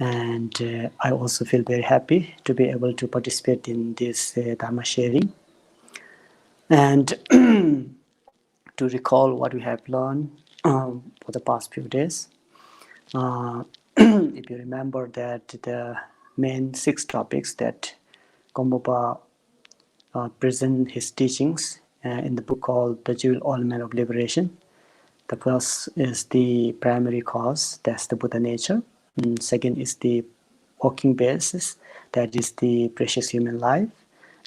And I also feel very happy to be able to participate in this Dharma sharing. And to recall what we have learned for the past few days. If you remember that the main 6 topics that GAMPOPA present his teachings in the book called The Jewel Ornament of Liberation. The first is the primary cause, that's the Buddha nature. And second is the working basis, that is the precious human life.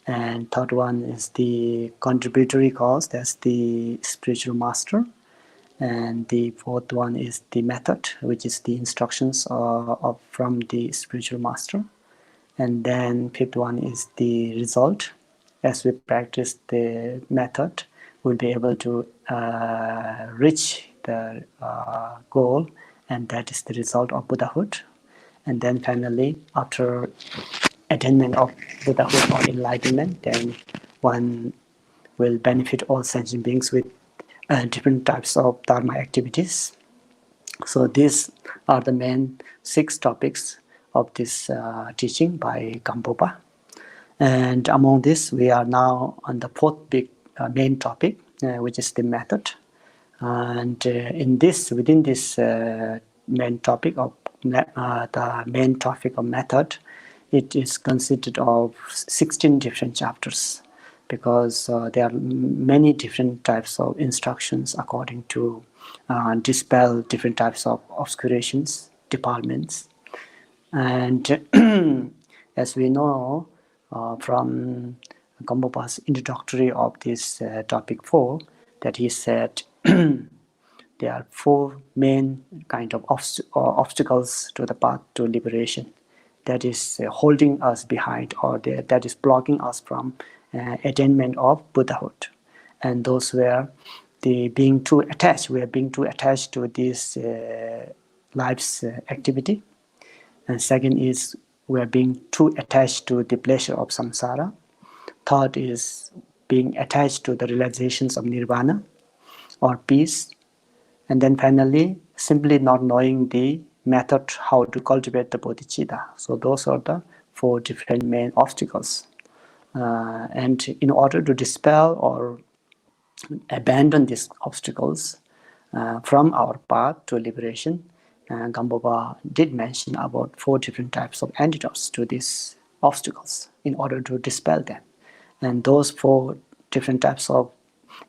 And third one is the contributory cause, that's the spiritual master. And the fourth one is the method, which is the instructions from the spiritual master. And then fifth one is the result. As we practice the method, we'll be able to reach the goal, and that is the result of Buddhahood. And then finally, after attainment of Buddhahood or enlightenment, then one will benefit all sentient beings with different types of Dharma activities. So these are the main 6 topics of this teaching by GAMPOPA. And among this, we are now on the 4th big main topic, which is the method. And within this main topic of method, it is consisted of 16 different chapters, because there are many different types of instructions according to dispel different types of obscurations, defilements. And as we know from GAMPOPA's introductory of this topic 4, that he said there are 4 main kind of obstacles to the path to liberation, that is holding us behind, or that is blocking us from attainment of Buddhahood. And those were the being too attached. We are being too attached to this life's activity. And second is we are being too attached to the pleasure of samsara. Third is being attached to the realizations of nirvana or peace. And then finally, simply not knowing the method how to cultivate the bodhicitta. So those are the 4 different main obstacles. And in order to dispel or abandon these obstacles from our path to liberation, GAMPOPA did mention about 4 different types of antidotes to these obstacles in order to dispel them. And those 4 different types of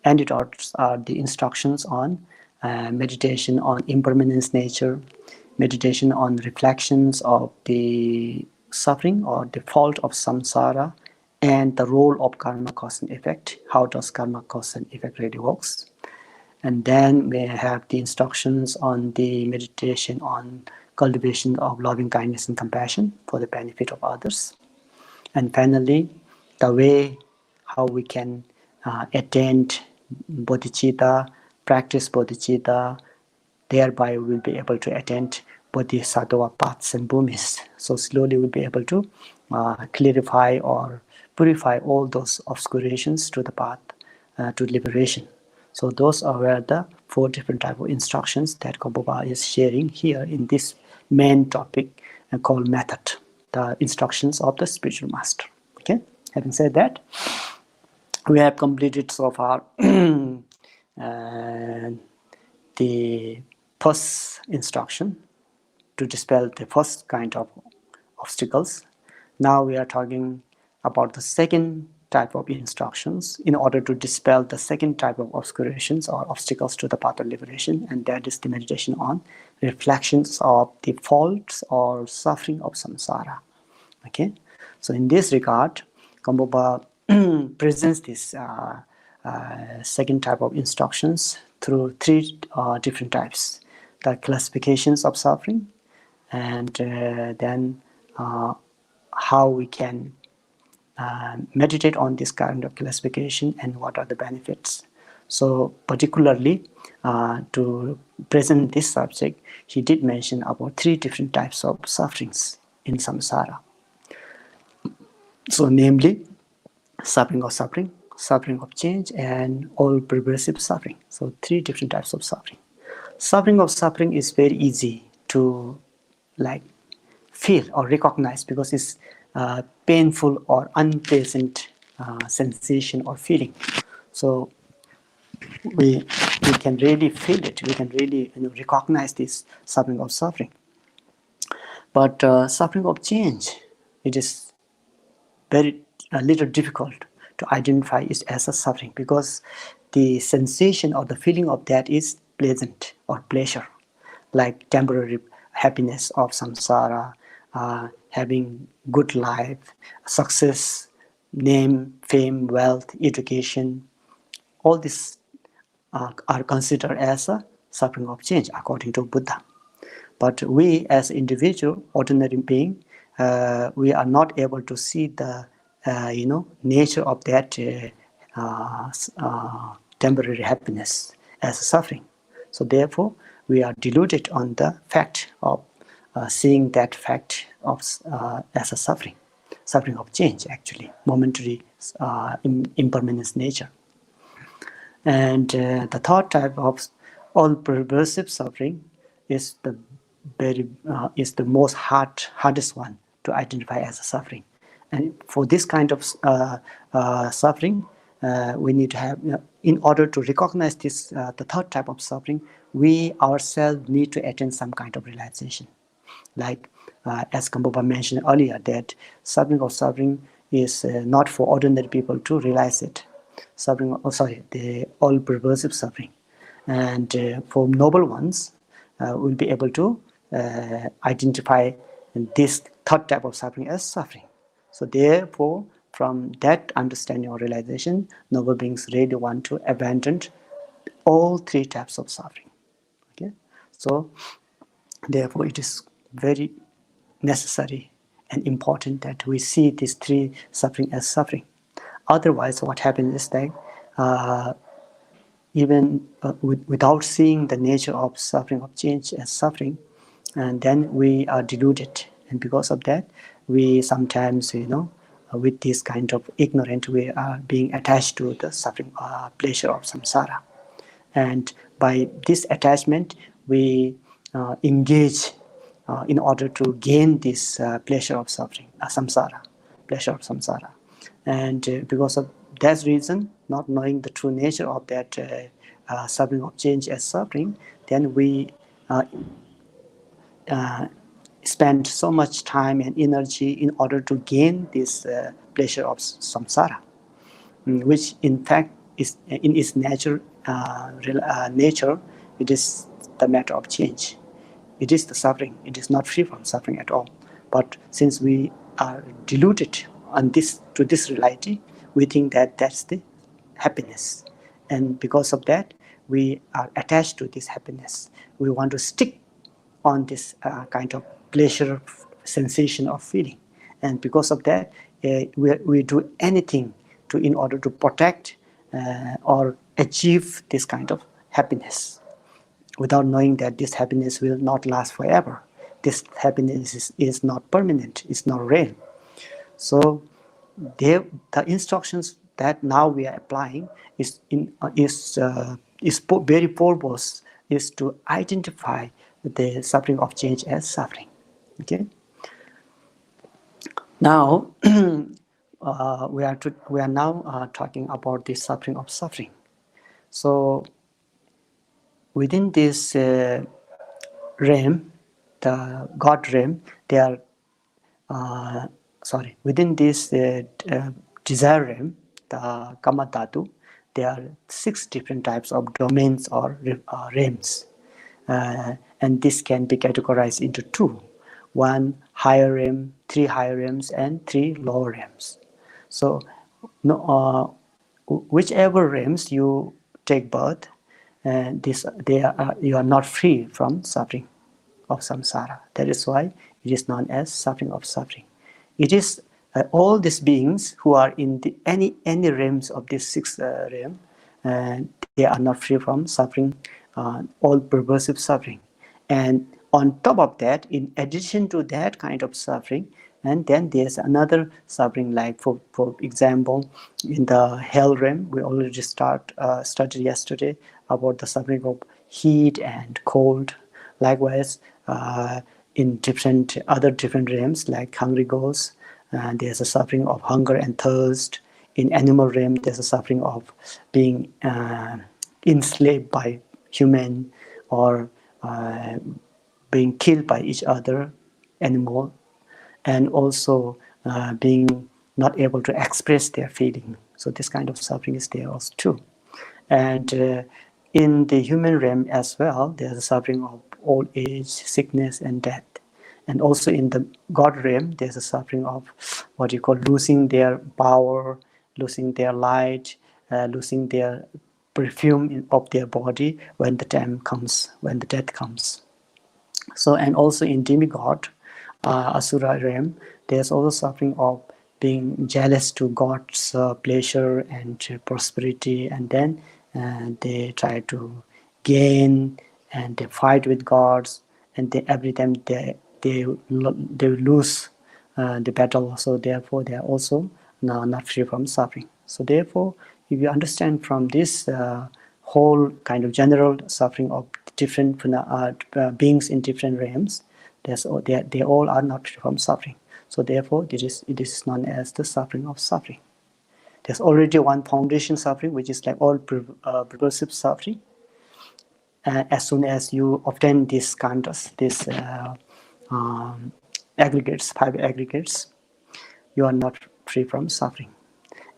antidotes are the instructions on meditation on impermanence nature, meditation on reflections of the suffering or the fault of samsara, and the role of karma, cause and effect. How does karma, cause and effect really works? And then we have the instructions on the meditation on cultivation of loving kindness and compassion for the benefit of others. And finally, the way how we can attain bodhicitta, practice bodhicitta, thereby we will be able to attain bodhisattva paths and bhumis. So slowly we'll be able to clarify or purify all those obscurations to the path to liberation. So those are the 4 different type of instructions that GAMPOPA is sharing here in this main topic called method, the instructions of the spiritual master. Okay, having said that, we have completed so far the first instruction to dispel the first kind of obstacles. Now we are talking about the second type of instructions in order to dispel the second type of obscurations or obstacles to the path of liberation, and that is the meditation on reflections of the faults or suffering of samsara. Okay, so in this regard, GAMPOPA presents this second type of instructions through 3 different types: the classifications of suffering, and then how we can meditate on this kind of classification and what are the benefits. So particularly to present this subject, he did mention about 3 different types of sufferings in samsara. So namely, suffering of suffering, suffering of change, and all progressive suffering. So 3 different types of suffering. Suffering of suffering is very easy to feel or recognize, because it's painful or unpleasant sensation or feeling. So we can really feel it. We can really recognize this suffering. But suffering of change, it is very a little difficult to identify it as a suffering, because the sensation or the feeling of that is pleasant or pleasure, like temporary happiness of samsara, having good life, success, name, fame, wealth, education. All these are considered as a suffering of change according to Buddha. But we as individual, ordinary being, we are not able to see the nature of that temporary happiness as suffering. So therefore, we are deluded on the fact of seeing that fact of as a suffering of change, actually, momentary impermanence nature. And the third type of all pervasive suffering is the most hardest one to identify as a suffering. And for this kind of suffering, we need to have, in order to recognize this, the third type of suffering, we ourselves need to attain some kind of realization. Like as GAMPOPA mentioned earlier, that suffering is not for ordinary people to realize it. The all pervasive suffering. And for noble ones, will be able to identify this third type of suffering as suffering. So therefore, from that understanding or realization, noble beings really want to abandon all three types of suffering. Okay, so therefore it is very necessary and important that we see these three suffering as suffering. Otherwise, what happens is that even without seeing the nature of suffering of change as suffering, and then we are deluded, and because of that, we sometimes, with this kind of ignorance, we are being attached to the suffering pleasure of samsara, and by this attachment, we engage in order to gain this pleasure of suffering, pleasure of samsara. And because of that reason, not knowing the true nature of that suffering of change as suffering, then we spend so much time and energy in order to gain this pleasure of samsara, which in fact is in its nature, it is the matter of change. It is the suffering. It is not free from suffering at all. But since we are deluded on to this reality, we think that that's the happiness, and because of that, we are attached to this happiness. We want to stick on this kind of pleasure sensation of feeling, and because of that, we do anything in order to protect or achieve this kind of happiness, without knowing that this happiness will not last forever. This happiness is not permanent, it's not real. So the instructions that now we are applying is very purpose is to identify the suffering of change as suffering. Okay. Now we are now talking about the suffering of suffering. So within this realm, the God realm, there are within this desire realm, the Kama Dhatu, there are 6 different types of domains or realms, and this can be categorized into 2: 1 higher realm, 3 higher realms, and 3 lower realms. So whichever realms you take birth, you are not free from suffering of samsara. That is why it is known as suffering of suffering. It is all these beings who are in any realms of this 6th realm, they are not free from suffering, all pervasive suffering. And on top of that, in addition to that kind of suffering, and then there's another suffering, like for example, in the hell realm, we already studied yesterday about the suffering of heat and cold. Likewise, in different realms like hungry ghosts, there's a suffering of hunger and thirst. In animal realm, there's a suffering of being enslaved by human, or being killed by each other animal, and also being not able to express their feeling. So this kind of suffering is there also too. And in the human realm as well, there's a suffering of old age, sickness, and death. And also in the God realm, there's a suffering of what you call losing their power, losing their light, losing their perfume of their body when the time comes, when the death comes. So, and also in demigod, Asura realm, there's also suffering of being jealous to God's pleasure and prosperity, and then they try to gain, and they fight with gods, and every time they lose the battle. So therefore, they are also now not free from suffering. So therefore, if you understand from this whole kind of general suffering of different beings in different realms, they all are not free from suffering. So therefore, it is known as the suffering of suffering. There's already one foundation suffering, which is like all progressive suffering. As soon as you obtain these aggregates, 5 aggregates, you are not free from suffering.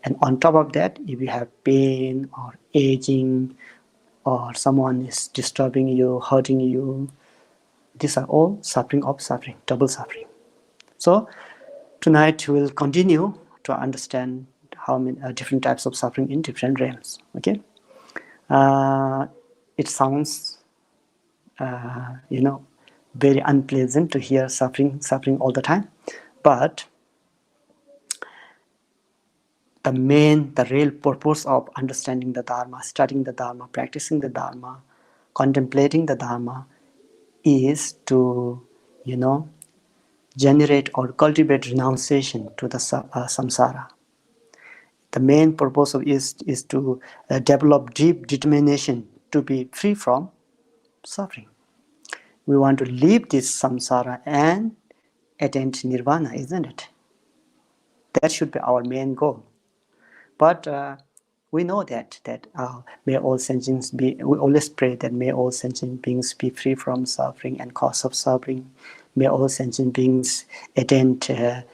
And on top of that, if you have pain or aging, or someone is disturbing you, hurting you, these are all suffering of suffering, double suffering. So tonight we will continue to understand how many different types of suffering in different realms. Okay, it sounds, very unpleasant to hear suffering all the time, but the real purpose of understanding the Dharma, studying the Dharma, practicing the Dharma, contemplating the Dharma is to, generate or cultivate renunciation to the samsara. The main purpose of is to develop deep determination to be free from suffering. We want to leave this samsara and attain nirvana, isn't it? That should be our main goal. But we know that may all sentients be. We always pray that may all sentient beings be free from suffering and cause of suffering. May all sentient beings attain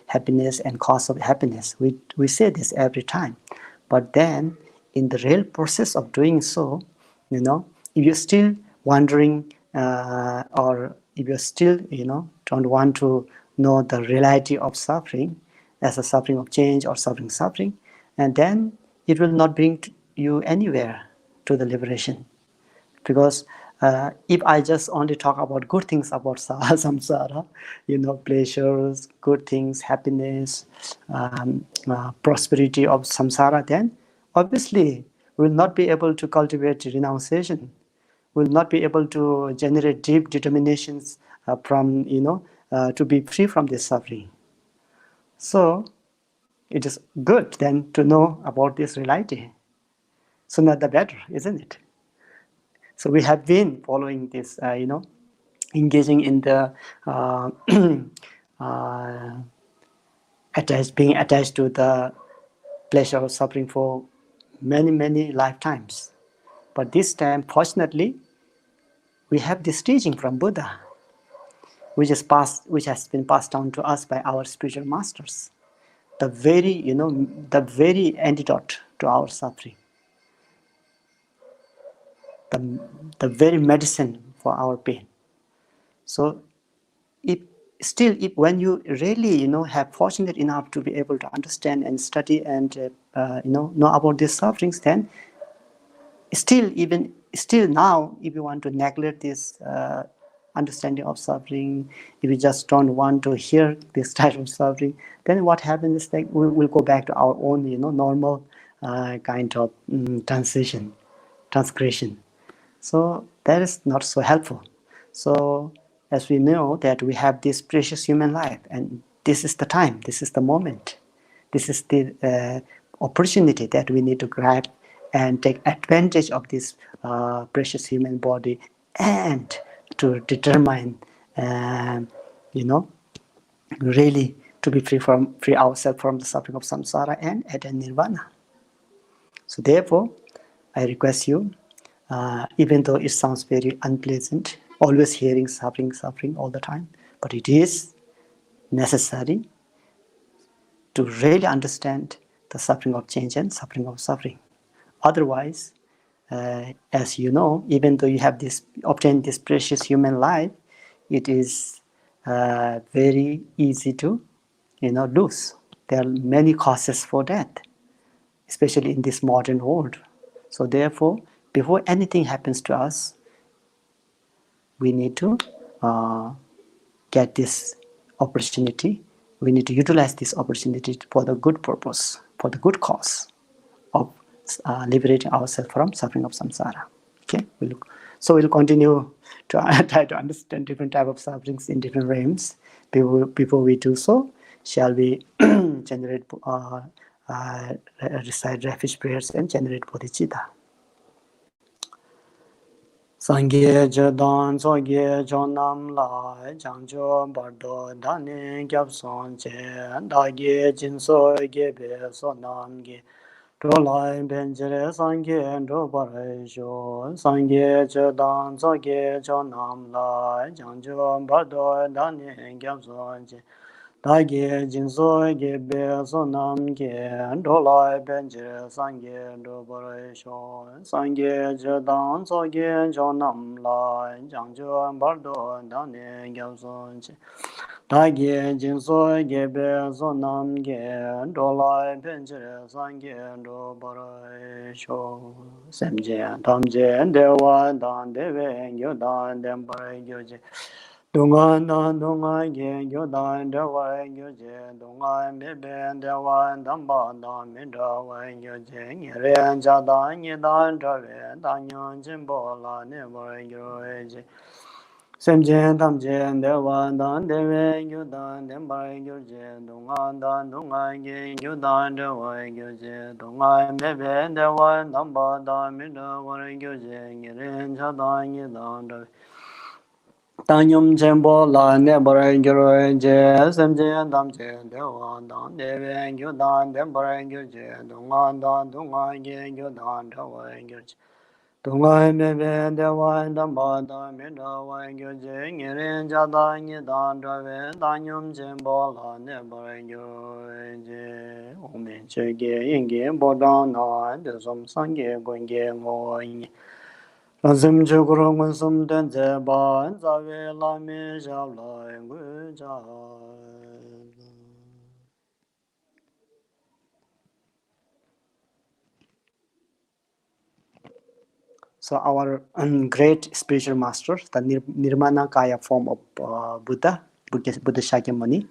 happiness and cause of happiness. We say this every time. But then, in the real process of doing so, if you're still wondering, or if you're still, don't want to know the reality of suffering as a suffering of change or suffering, and then it will not bring you anywhere to the liberation. Because if I just only talk about good things about samsara, pleasures, good things, happiness, prosperity of samsara, then obviously we will not be able to cultivate renunciation. We will not be able to generate deep determinations to be free from this suffering. So it is good then to know about this reality. Sooner the better, isn't it? So we have been following this, engaging in the being attached to the pleasure of suffering for many lifetimes. But this time, fortunately, we have this teaching from Buddha, which has been passed down to us by our spiritual masters. The very antidote to our suffering. The very medicine for our pain. So if when you really have fortunate enough to be able to understand and study and know about these sufferings, then still now, if you want to neglect this understanding of suffering, if you just don't want to hear this type of suffering, then what happens is that we'll go back to our own normal kind of transgression. So that is not so helpful. So as we know that we have this precious human life, and this is the time, this is the moment, this is the opportunity that we need to grab and take advantage of this precious human body, and to determine really to be free ourselves from the suffering of samsara and attain nirvana. So therefore, I request you, even though it sounds very unpleasant, always hearing suffering all the time, but it is necessary to really understand the suffering of change and suffering of suffering. Otherwise, as you know, even though you have obtained this precious human life, it is very easy to, lose. There are many causes for that, especially in this modern world. So therefore, before anything happens to us, we need to get this opportunity. We need to utilize this opportunity for the good purpose, for the good cause of liberating ourselves from suffering of samsara. Okay, we'll continue to try to understand different type of sufferings in different realms. Before we do so, shall we generate recite refuge prayers and generate bodhicitta. Sangye Jadan Sogye Jonam Lai Jangjo Bardo Dani Gyapson Che Dagye Jinso Gebe Sonamge Dolai Benjere Sangye Dobarai Jo Sangye Jadan Sogye Jonam Lai Jangjo Bardo Dani Gyapson Che Dagye Jinso Gebe Sonamge Dolai Benjere Sangye Dobarai Jo Sangye Jadan Sogye Jonam Lai Jangjo Bardo Dani Gyapson Che Dagye Jinso Gebe Sonamge Dolai Benjere Sangye Dobarai Jo Semje Tamje Dewa Dan Deve Gyodan Dembarai Gyoje Dungan dan dungan ge gyodan dewa gyoje dungan beben dewa damba dan midawa gyoje ngeren jadan yedan dawe danyon jimbo la never gyoje semjen tamjen dewa dan dewe gyodan demba gyoje dungan dan dungan ge gyodan dewa gyoje dungan beben dewa damba dan midawa gyoje ngeren jadan yedan dawe Tanyum Jembo La Nebara Guru Je Semje Damje Dewa Dan Deve Gyudan Dembara Gyuje Dungan Dan Dungan Ge Gyudan Dewa Gyuje Dungan Mebe Dewa Damba Dan Midawa Gyuje Ngirin Jadan Yidan Dave Tanyum Jembo La Nebara Guru Je Omen Chege Inge Bodan Na Desum Sange Gunge Ngoyi Lazim Juguru Musum Denzeba and Zavi Lami Javla So our great spiritual master, the Nirmana Kaya form of Buddha Shakyamuni,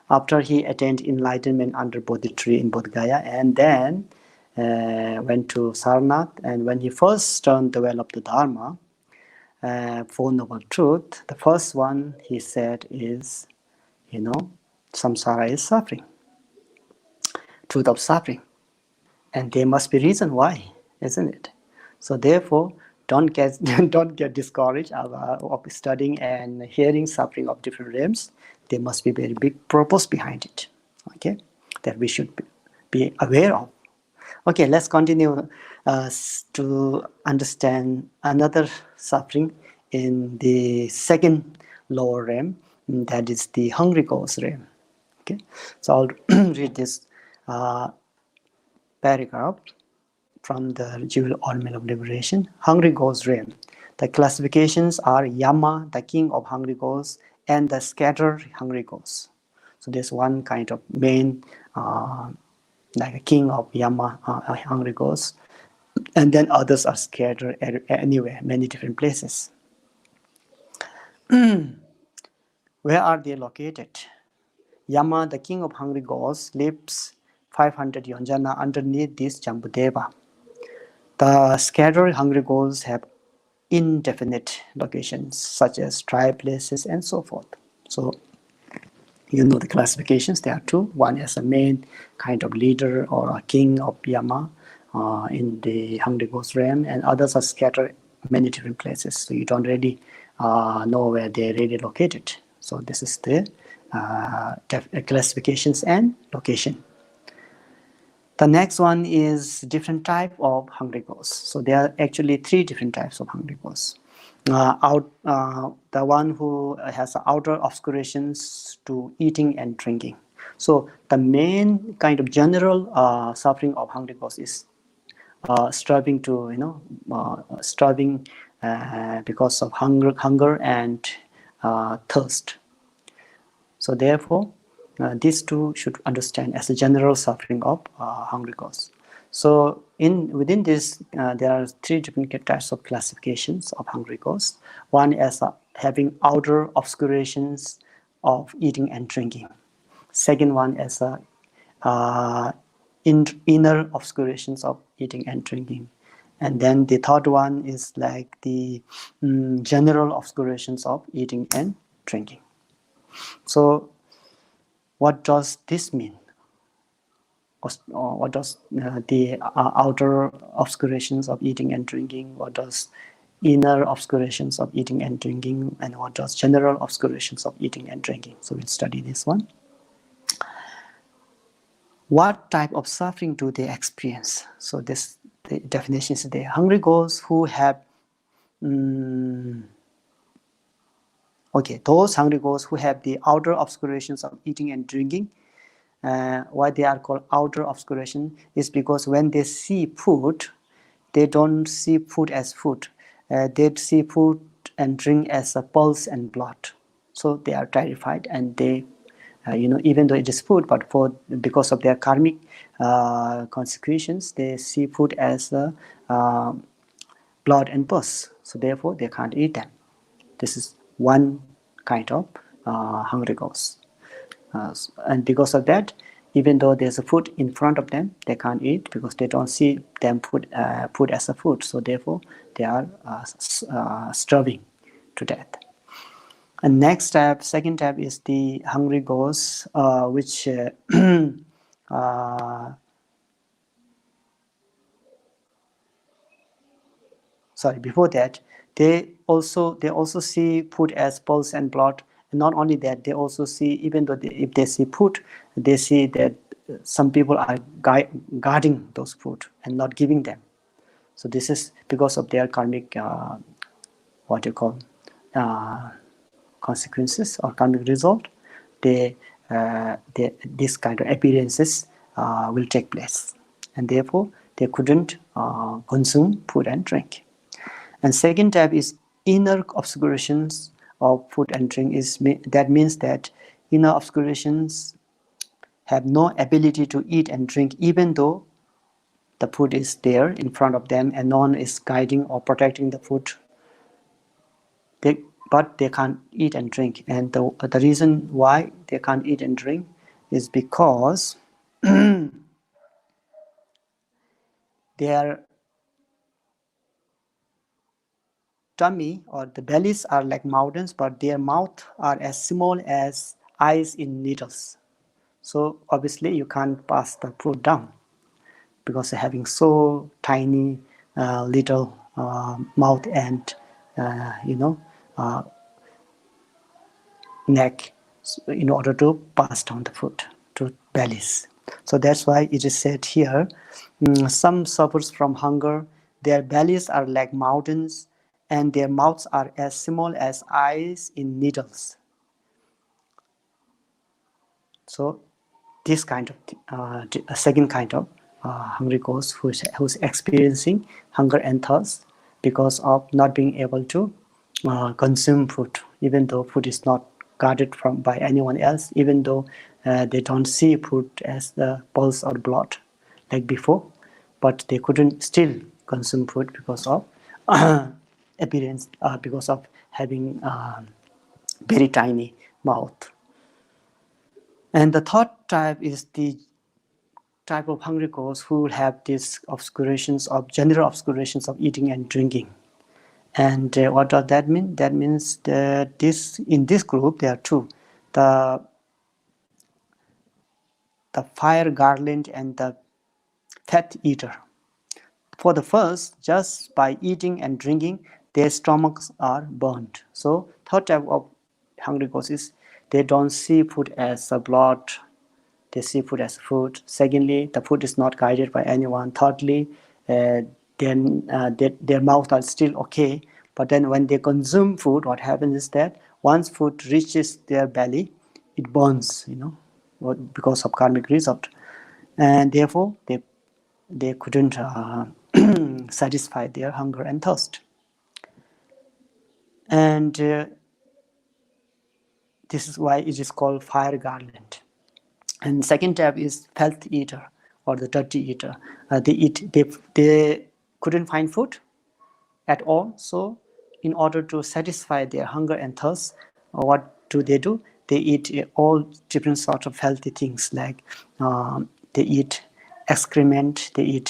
after he attained enlightenment under Bodhi tree in Bodh Gaya, and then went to Sarnath, and when he first turned the well of the Dharma, Four Noble Truth, the first one he said is, samsara is suffering, truth of suffering, and there must be reason why, isn't it? So therefore, don't get discouraged of studying and hearing suffering of different realms. There must be very big purpose behind it, okay, that we should be aware of. Okay, let's continue to understand another suffering in the second lower realm, that is the hungry ghost realm. Okay, so I'll read this paragraph from the Jewel Ornament of Liberation. Hungry ghost realm. The classifications are Yama, the king of hungry ghosts, and the scattered hungry ghosts. So there's one kind of main like a king of Yama, hungry ghosts, and then others are scattered anywhere, many different places. Where are they located? Yama, the king of hungry ghosts, lives 500 yonjana underneath this Jambudeva. The scattered hungry ghosts have indefinite locations, such as dry places and so forth. So you know the classifications. There are two. One is a main kind of leader or a king of Yama in the hungry ghost realm, and others are scattered many different places. So you don't really know where they're really located. So this is the classifications and location. The next one is different type of hungry ghosts. So there are actually 3 different types of hungry ghosts. The one who has outer obscurations to eating and drinking. So the main kind of general suffering of hungry ghosts is starving because of hunger and thirst. So therefore, these two should understand as a general suffering of hungry ghosts. So within this, there are 3 different types of classifications of hungry ghosts. One is having outer obscurations of eating and drinking. Second one is inner obscurations of eating and drinking. And then the third one is like the general obscurations of eating and drinking. So what does this mean? What does the outer obscurations of eating and drinking? What does inner obscurations of eating and drinking? And what does general obscurations of eating and drinking? So we'll study this one. What type of suffering do they experience? So the definition is the hungry ghosts who have those hungry ghosts who have the outer obscurations of eating and drinking. Why they are called outer obscuration is because when they see food, they don't see food as food. They see food and drink as a pulse and blood. So they are terrified, and they, even though it is food, but because of their karmic consequences, they see food as blood and pus. So therefore, they can't eat them. This is one kind of hungry ghost. And because of that, even though there's a food in front of them, they can't eat because they don't see them food as a food. So therefore, they are starving to death. And next tab, second tab, is the hungry ghosts, which before that, they also see food as pulse and blood. And not only that, they also see, even though if they see food, they see that some people are guarding those food and not giving them. So this is because of their karmic consequences or karmic result. This kind of appearances will take place, and therefore they couldn't consume food and drink. And second type is inner obscurations of food and drink. That means that inner obscurations have no ability to eat and drink, even though the food is there in front of them and no one is guiding or protecting the food. But they can't eat and drink. And the reason why they can't eat and drink is because their tummy or the bellies are like mountains, but their mouth are as small as eyes in needles. So obviously you can't pass the food down because they're having so tiny little mouth and neck in order to pass down the food to bellies. So that's why it is said here, some suffers from hunger, their bellies are like mountains, and their mouths are as small as eyes in needles. So this kind of a second kind of hungry ghost who's experiencing hunger and thirst because of not being able to consume food, even though food is not guarded by anyone else, even though they don't see food as the pulse or blood like before, but they couldn't still consume food because of appearance, because of having very tiny mouth. And the third type is the type of hungry ghosts who have these general obscurations of eating and drinking. And what does that mean? That means that in this group there are two: the fire garland and the fat eater. For the first, just by eating and drinking, their stomachs are burned. So third type of hungry ghost is they don't see food as a blood, they see food as food. Secondly, the food is not guided by anyone. Thirdly, their mouths are still okay, but then when they consume food, what happens is that once food reaches their belly, it burns, because of karmic result, and therefore they couldn't satisfy their hunger and thirst. And this is why it is called fire garland. And second type is filth eater or the dirty eater. They couldn't find food at all, so in order to satisfy their hunger and thirst, what do? They eat all different sorts of healthy things, like they eat excrement, they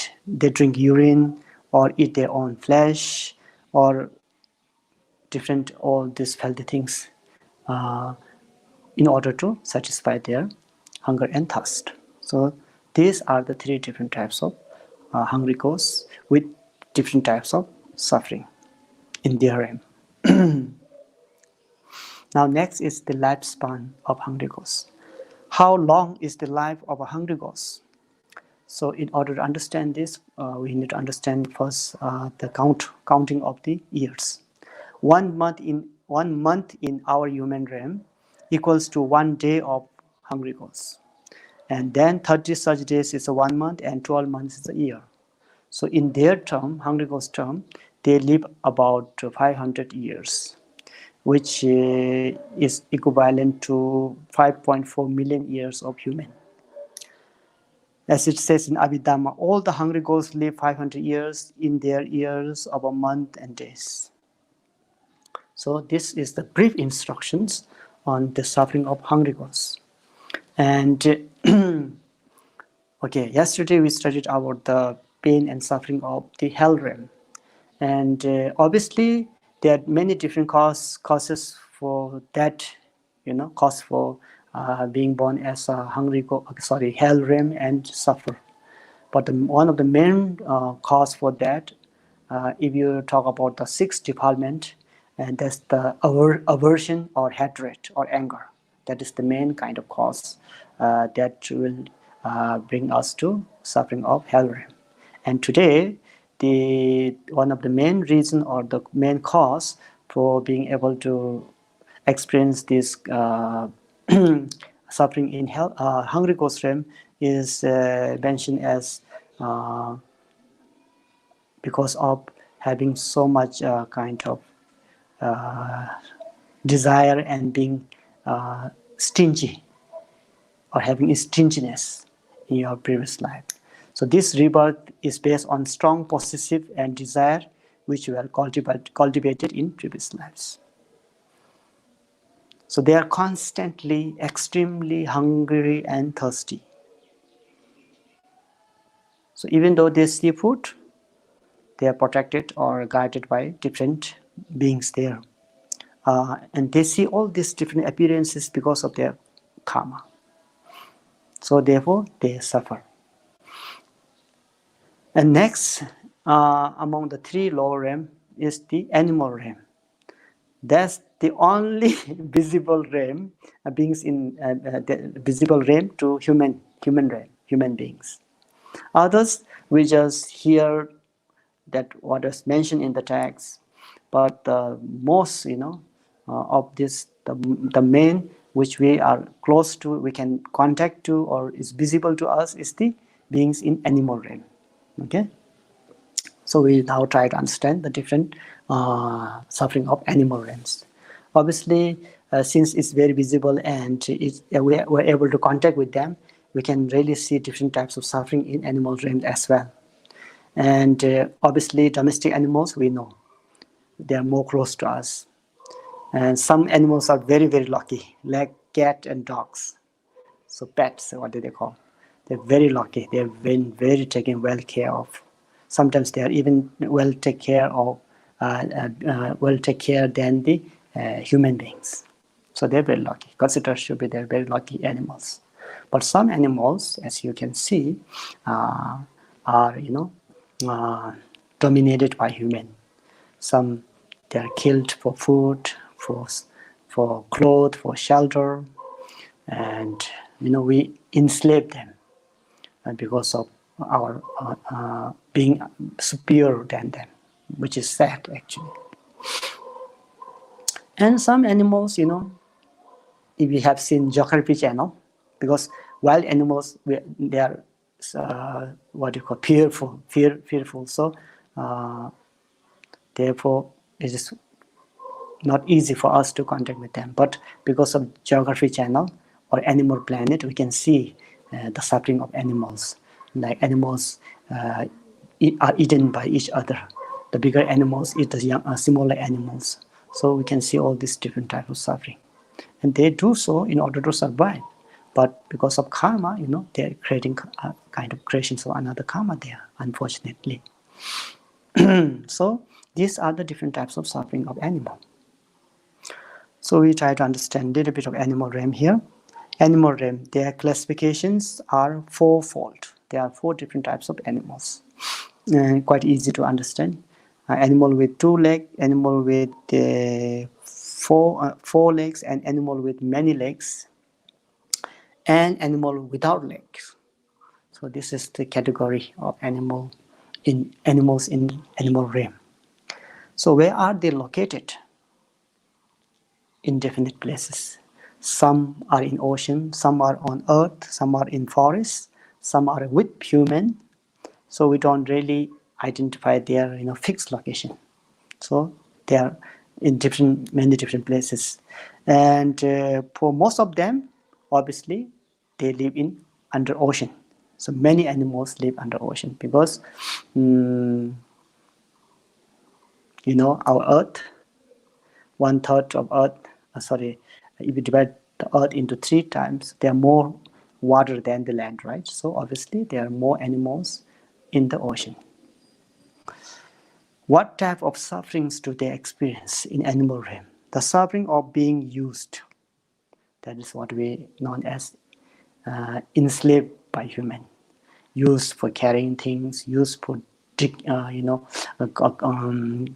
drink urine, or eat their own flesh, or different all these healthy things, in order to satisfy their hunger and thirst. So these are the three different types of hungry ghosts with different types of suffering in their realm. Now next is the lifespan of hungry ghosts. How long is the life of a hungry ghost? So in order to understand this, we need to understand first the counting of the years. 1 month in our human realm equals to 1 day of hungry ghosts. And then 30 such days is a 1 month, and 12 months is a year. So in their term, hungry ghost term, they live about 500 years, which is equivalent to 5.4 million years of human. As it says in Abhidhamma, all the hungry ghosts live 500 years in their years of a month and days. So this is the brief instructions on the suffering of hungry ghosts. And okay, yesterday we studied about the pain and suffering of the hell realm. And obviously there are many different causes for that, cause for being born as a hell realm and suffer. But one of the main cause for that, if you talk about the sixth department, and that's the aversion or hatred or anger. That is the main kind of cause that will bring us to suffering of hell realm. And today, one of the main reason or the main cause for being able to experience this suffering in hell, hungry ghost realm, is mentioned as because of having so much kind of desire and being stingy, or having stinginess in your previous life. So this rebirth is based on strong possessive and desire which were cultivated in previous lives. So they are constantly extremely hungry and thirsty. So even though they see food, they are protected or guided by different beings there. And they see all these different appearances because of their karma. So therefore, they suffer. And next, among the three lower realm is the animal realm. That's the only visible realm, beings in the visible realm to human realm, human beings. Others, we just hear that what is mentioned in the text, but the most, of this, the main which we are close to, we can contact to, or is visible to us, is the beings in animal realm. Okay, so we now try to understand the different suffering of animal realms. Obviously, since it's very visible and we're able to contact with them, we can really see different types of suffering in animal realms as well. And obviously, domestic animals, we know they are more close to us. And some animals are very, very lucky, like cat and dogs. So pets, what do they call? They're very lucky. They've been very taken well care of. Sometimes they are even well take care than the human beings. So they're very lucky. Considered should be they're very lucky animals. But some animals, as you can see, are dominated by human. Some they are killed for food, for for clothes, for shelter, and we enslave them because of our being superior than them, which is sad actually. And some animals, if we have seen Geography Channel, because wild animals, they are what you call fearful. So therefore, it is not easy for us to contact with them. But because of Geography Channel or Animal Planet, we can see the suffering of animals. Like animals are eaten by each other. The bigger animals eat the smaller animals. So we can see all these different types of suffering. And they do so in order to survive. But because of karma, they're creating a kind of creations of another karma there, unfortunately. So these are the different types of suffering of animal. So we try to understand a little bit of animal realm here. Animal realm, their classifications are fourfold. There are 4 different types of animals. Quite easy to understand. Animal with 2 legs, animal with 4 legs, and animal with many legs, and animal without legs. So this is the category of animals in animal realm. So where are they located? In definite places. Some are in ocean, some are on earth, some are in forests, some are with human. So we don't really identify their fixed location. So they are in many different places, and for most of them, obviously, they live in under ocean. So many animals live under ocean because our Earth, 1/3 of Earth. If you divide the Earth into 3 times, there are more water than the land, right? So obviously, there are more animals in the ocean. What type of sufferings do they experience in animal realm? The suffering of being used. That is what we known as enslaved by human. Used for carrying things, used for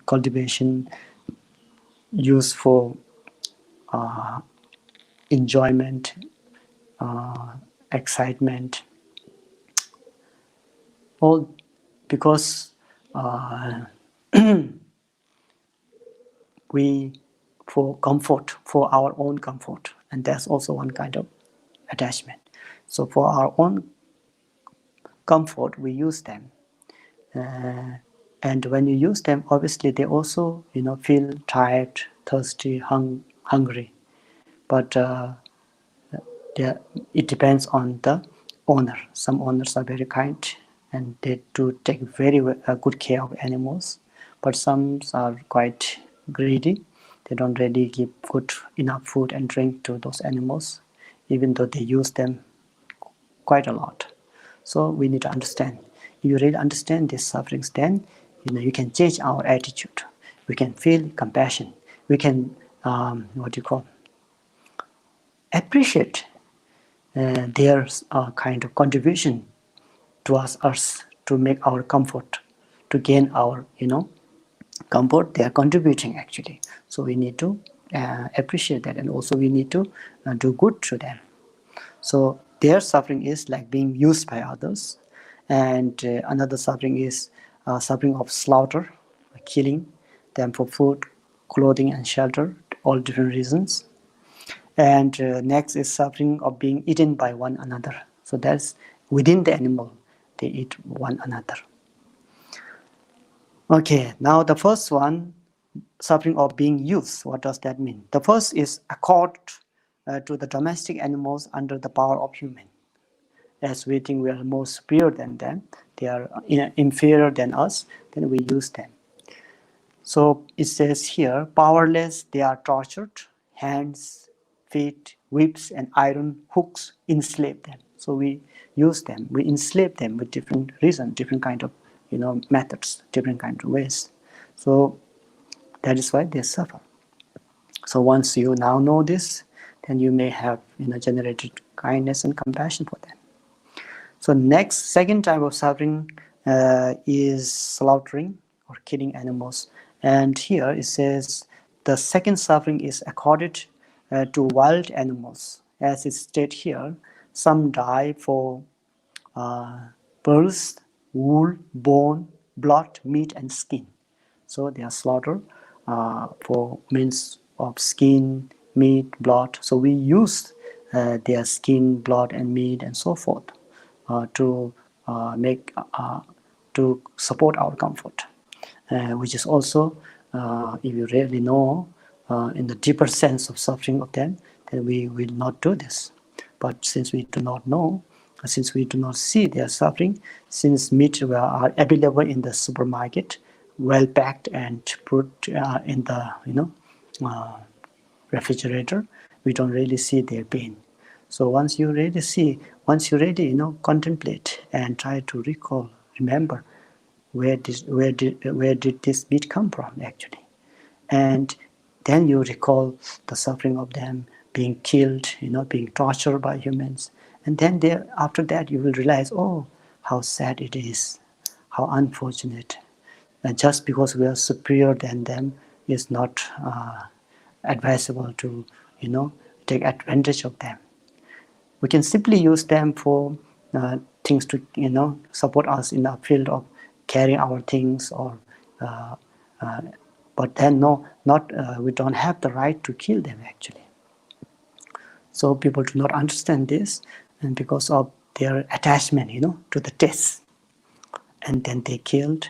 cultivation, used for enjoyment, excitement. All because we for comfort, for our own comfort, and that's also one kind of attachment. So for our own comfort, we use them, and when you use them, obviously they also feel tired, thirsty, hungry. But it depends on the owner. Some owners are very kind and they do take very good care of animals, but some are quite greedy. They don't really give good enough food and drink to those animals, even though they use them quite a lot. So we need to understand. If you really understand these sufferings, then you can change our attitude. We can feel compassion. We can appreciate their kind of contribution towards us to make our comfort, to gain our comfort. They are contributing actually. So we need to appreciate that, and also we need to do good to them. So their suffering is like being used by others, and another suffering is suffering of slaughter, killing them for food, clothing, and shelter, all different reasons. And next is suffering of being eaten by one another. So that's within the animal, they eat one another. Okay, now the first one, suffering of being used. What does that mean? The first is accord to the domestic animals under the power of human. As we think we are more superior than them, they are inferior than us, then we use them. So it says here, powerless, they are tortured, hands, feet, whips, and iron hooks enslave them. So we use them, we enslave them with different reasons, different kind of methods, different kind of ways. So that is why they suffer. So once you now know this, then you may have generated kindness and compassion for them. So second type of suffering is slaughtering or killing animals. And here it says the second suffering is accorded to wild animals. As it stated here, some die for pearls, wool, bone, blood, meat, and skin. So they are slaughtered for means of skin, meat, blood. So we use their skin, blood, and meat, and so forth to make to support our comfort, which is also, if you really know in the deeper sense of suffering of them, then we will not do this. But since we do not know, since we do not see their suffering, since meat are available in the supermarket, well packed and put in the refrigerator, we don't really see their pain. So once you really see, once you really contemplate and try to recall, remember where did this meat come from actually, and then you recall the suffering of them being killed, being tortured by humans, and then there after that you will realize, oh, how sad it is, how unfortunate. And just because we are superior than them is not advisable to take advantage of them. We can simply use them for things to support us in the field of carrying our things, or but then no, not we don't have the right to kill them actually. So people do not understand this, and because of their attachment to the taste, and then they killed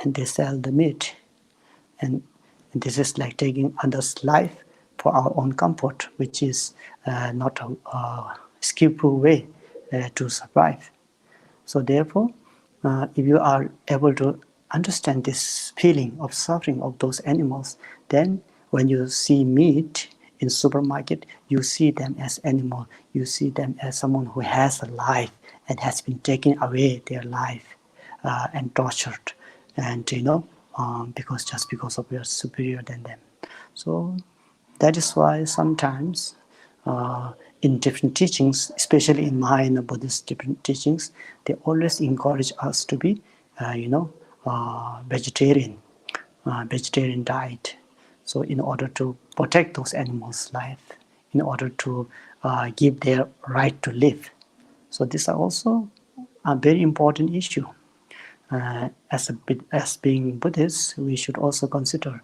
and they sell the meat, and this is like taking others' life for our own comfort, which is not a skillful way to survive. So therefore, if you are able to understand this feeling of suffering of those animals, then when you see meat in supermarket, you see them as animal, you see them as someone who has a life and has been taken away their life and tortured, and because of we are superior than them. So that is why sometimes in different teachings, especially in Mahayana Buddhist different teachings, they always encourage us to be, vegetarian diet. So in order to protect those animals' life, in order to give their right to live. So these are also a very important issue. As being Buddhists, we should also consider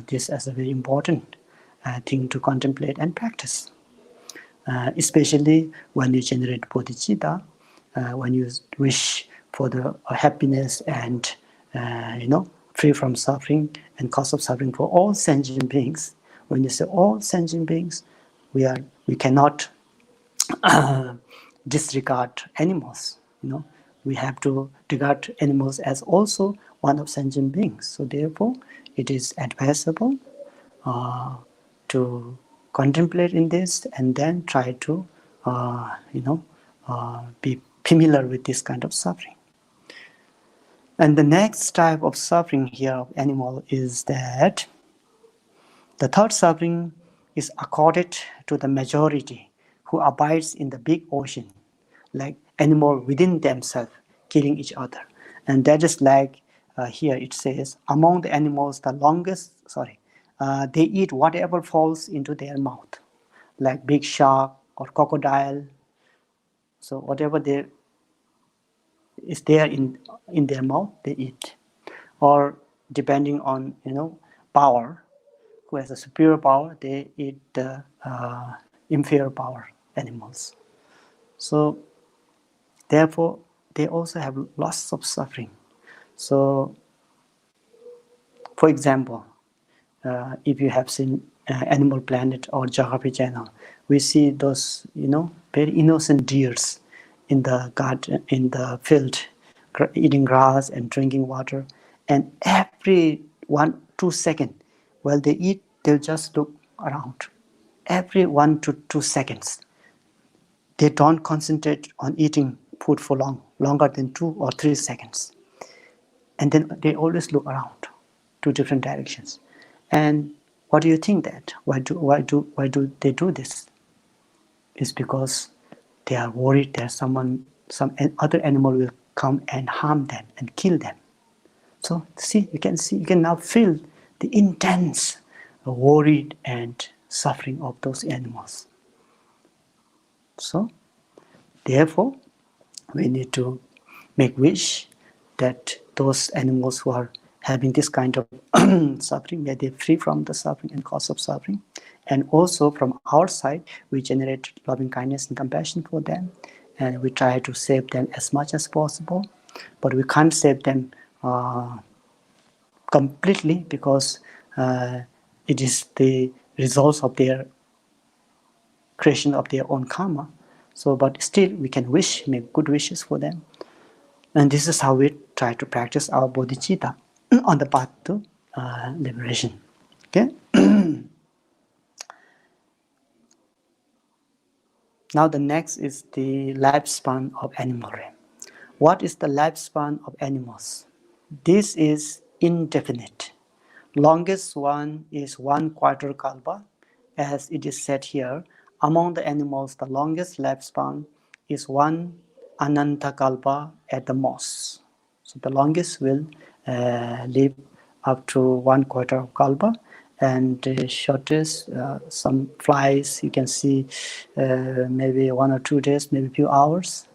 this as a very important thing to contemplate and practice. Especially when you generate bodhicitta, when you wish for the happiness and free from suffering and cause of suffering for all sentient beings. When you say all sentient beings, we cannot disregard animals. We have to regard animals as also one of sentient beings. So therefore, it is advisable to contemplate in this and then try to be familiar with this kind of suffering. And the next type of suffering here of animal is that the third suffering is accorded to the majority who abides in the big ocean, like animal within themselves killing each other. And that is like here it says, among the animals the longest, they eat whatever falls into their mouth, like big shark or crocodile. So whatever is there in their mouth, they eat. Or depending on power, who has a superior power, they eat the inferior power animals. So therefore, they also have lots of suffering. So, for example, if you have seen Animal Planet or Geography Channel, we see those very innocent deers in the garden, in the field, eating grass and drinking water, and every 1-2 seconds while they eat, they'll just look around. Every 1 to 2 seconds, they don't concentrate on eating food for longer than 2 or 3 seconds, and then they always look around to different directions. And what do you think that? Why do they do this? It's because they are worried that some other animal will come and harm them and kill them. So you can now feel the intense worried and suffering of those animals. So therefore, we need to make wish that those animals who are having this kind of suffering, may they free from the suffering and cause of suffering. And also from our side, we generate loving kindness and compassion for them, and we try to save them as much as possible. But we can't save them completely, because it is the results of their creation of their own karma. So, but still, we can wish, make good wishes for them. And this is how we try to practice our bodhicitta on the path to liberation. Okay. Now the next is the lifespan of animal realm. What is the lifespan of animals? This is indefinite. Longest one is 1/4 kalpa, as it is said here. Among the animals, the longest lifespan is 1 ananta kalpa at the most. So the longest will live up to 1/4 of kalpa, and the shortest, some flies you can see maybe 1 or 2 days, maybe a few hours,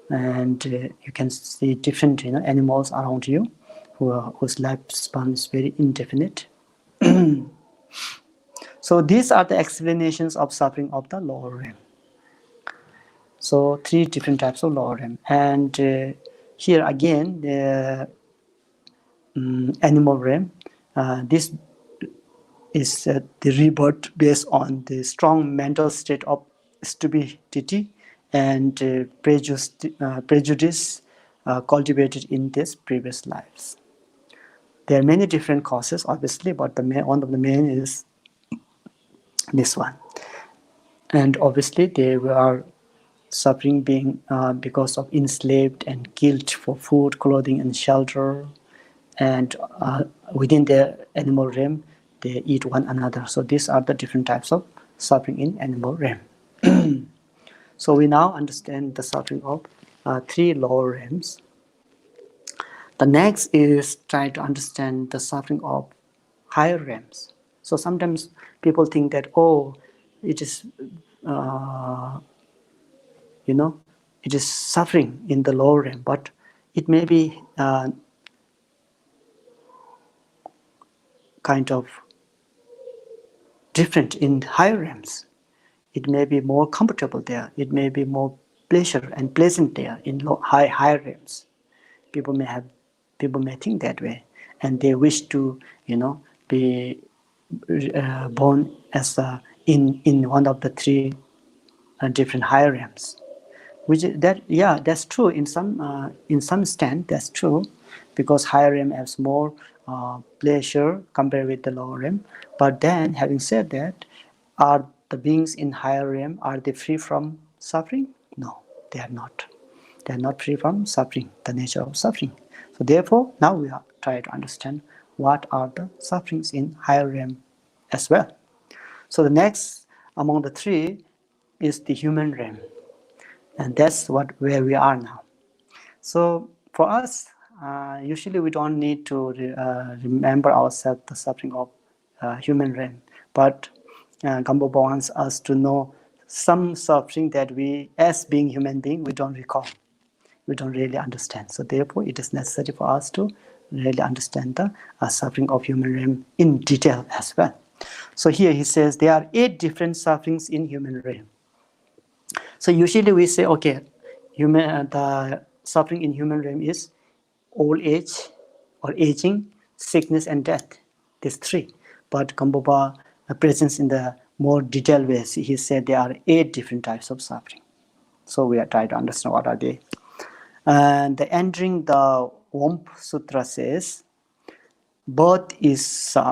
and you can see different animals around you whose lifespan is very indefinite. So these are the explanations of suffering of the lower realm. So 3 different types of lower realm, and here again the animal realm. This is the rebirth based on the strong mental state of stupidity and prejudice cultivated in these previous lives. There are many different causes, obviously, but one of the main is this one. And obviously, they were suffering being because of enslaved and guilt for food, clothing, and shelter. And within the animal realm, they eat one another. So these are the different types of suffering in animal realm. So we now understand the suffering of 3 lower realms. The next is try to understand the suffering of higher realms. So sometimes people think that, oh, it is, it is suffering in the lower realm, but it may be kind of different in higher realms. It may be more comfortable there. It may be more pleasure and pleasant there in higher realms. People may think that way, and they wish to, be born as in one of the 3 different higher realms. That's true in some extent. That's true, because higher realm has more pleasure compared with the lower realm. But then, having said that, are the beings in higher realm, are they free from suffering? No, they are not. They are not free from suffering, the nature of suffering. So therefore, now we are trying to understand what are the sufferings in higher realm as well. So the next among the 3 is the human realm, and that's where we are now. So for us, usually we don't need to remember ourselves the suffering of human realm, but GAMPOPA wants us to know some suffering that we, as being human being, we don't recall, we don't really understand. So therefore, it is necessary for us to really understand the suffering of human realm in detail as well. So here he says there are 8 different sufferings in human realm. So usually we say, okay, the suffering in human realm is old age or aging, sickness, and death. These 3. But GAMPOPA presents in the more detailed ways. He said there are 8 different types of suffering. So we are trying to understand what are they. And entering the Womp Sutra says, birth is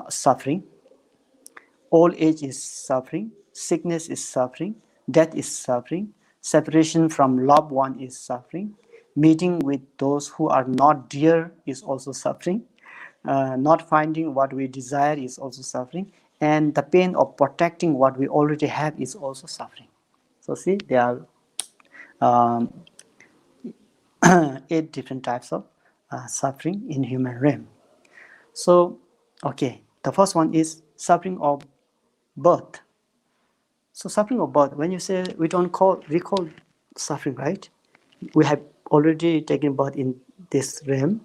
suffering, old age is suffering, sickness is suffering, death is suffering, separation from loved one is suffering, meeting with those who are not dear is also suffering, not finding what we desire is also suffering, and the pain of protecting what we already have is also suffering. So see, there are 8 different types of suffering in human realm. So, okay, the first one is suffering of birth. So suffering of birth, when you say we don't recall suffering, right? We have already taken birth in this realm.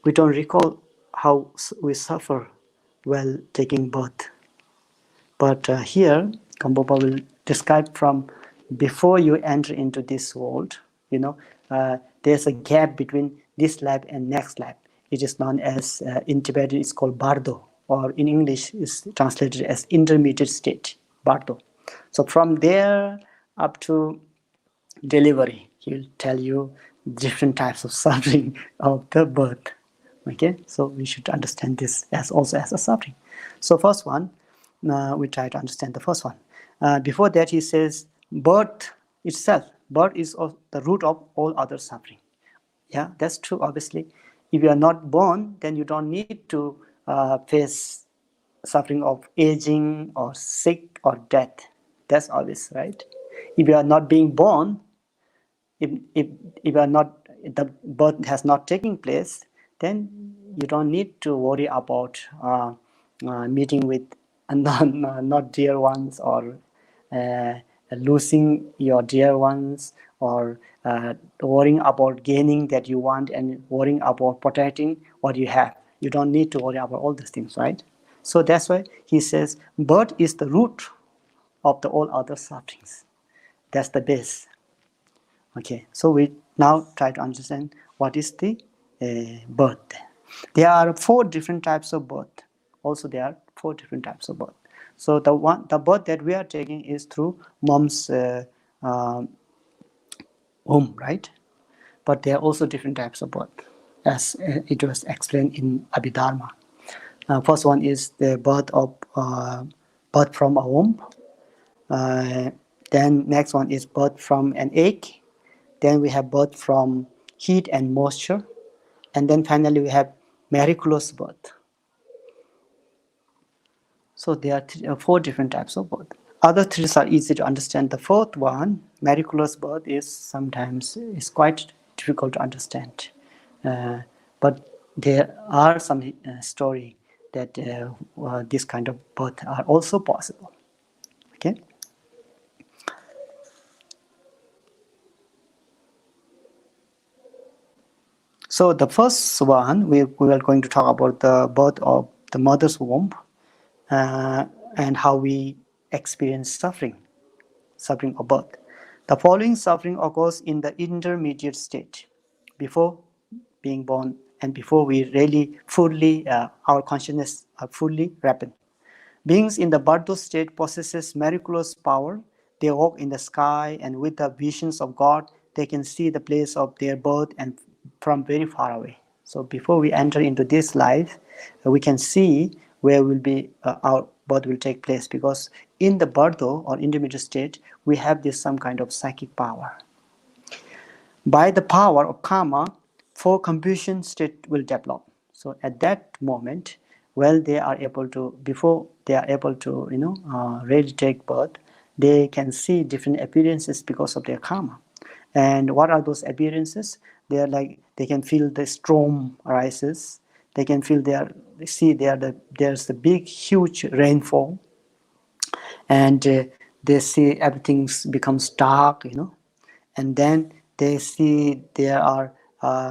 We don't recall how we suffer while taking birth. But here, Gampopa will describe from before you enter into this world, there's a gap between this life and next life. It is known as, in Tibetan, it's called bardo, or in English, is translated as intermediate state, bardo. So from there up to delivery, he'll tell you different types of suffering of the birth. Okay, so we should understand this as also as a suffering. So first one, we try to understand the first one. Before that, he says birth itself. Birth is the root of all other suffering. Yeah, that's true. Obviously, if you are not born, then you don't need to face suffering of aging or sick or death. That's obvious, right? If you are not being born, if you are not, the birth has not taken place, then you don't need to worry about meeting with not dear ones, or losing your dear ones, or worrying about gaining that you want, and worrying about protecting what you have. You don't need to worry about all these things, right? So that's why he says birth is the root of all other sufferings. That's the base. Okay, so we now try to understand what is the birth. There are 4 different types of birth. Also, there are 4 different types of birth. So the birth that we are taking is through mom's womb, right? But there are also different types of birth, as it was explained in Abhidharma. First one is the birth from a womb. Then next one is birth from an egg. Then we have birth from heat and moisture. And then finally we have miraculous birth. So there are 4 different types of birth. Other 3 are easy to understand. The 4th one, miraculous birth, is quite difficult to understand. But there are some story that this kind of birth are also possible. Okay. So the first one, we are going to talk about the birth of the mother's womb, and how we experience suffering of birth. The following suffering occurs in the intermediate state, before being born and before we really fully, our consciousness are fully ripened. Beings in the Bardo state possesses miraculous power. They walk in the sky, and with the visions of God, they can see the place of their birth and from very far away. So before we enter into this life, we can see where will be our birth will take place, because in the Bardo or intermediate state, we have this some kind of psychic power. By the power of karma, 4 combustion state will develop. So at that moment, before they are able to, really take birth, they can see different appearances because of their karma. And what are those appearances? They are like, they can feel the storm arises. They can feel there's the big, huge rainfall, and they see everything becomes dark, and then they see there are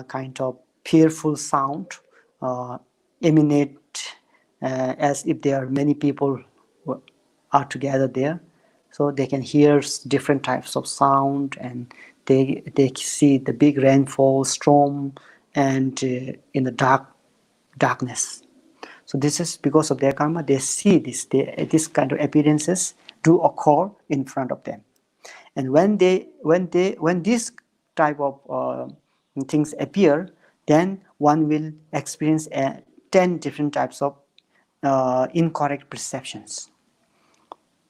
kind of fearful sound emanate, as if there are many people who are together there. So they can hear different types of sound, and they see the big rainfall, storm, and in the darkness. So this is because of their karma. They see this kind of appearances do occur in front of them. And when this type of things appear, then one will experience 10 different types of incorrect perceptions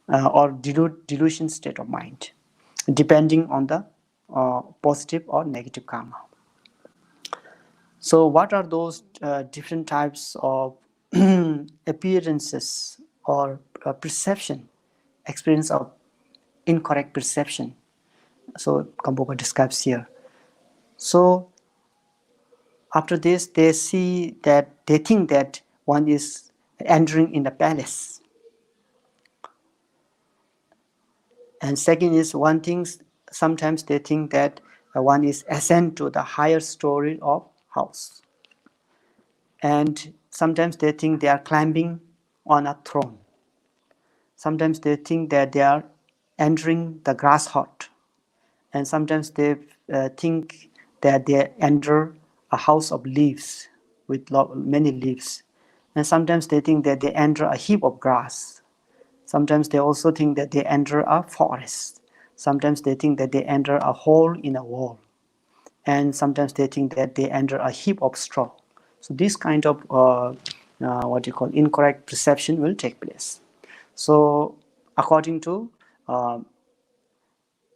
or delusion state of mind, depending on the positive or negative karma. So what are those different types of appearances or perception, experience of incorrect perception? So Gampopa describes here. So after this, they think that one is entering in the palace. And second is one thing, sometimes they think that one is ascend to the higher story of house. And sometimes they think they are climbing on a throne. Sometimes they think that they are entering the grass hut. And sometimes they think that they enter a house of leaves with many leaves. And sometimes they think that they enter a heap of grass. Sometimes they also think that they enter a forest. Sometimes they think that they enter a hole in a wall. And sometimes they think that they enter a heap of straw. So this kind of what you call incorrect perception will take place. So according to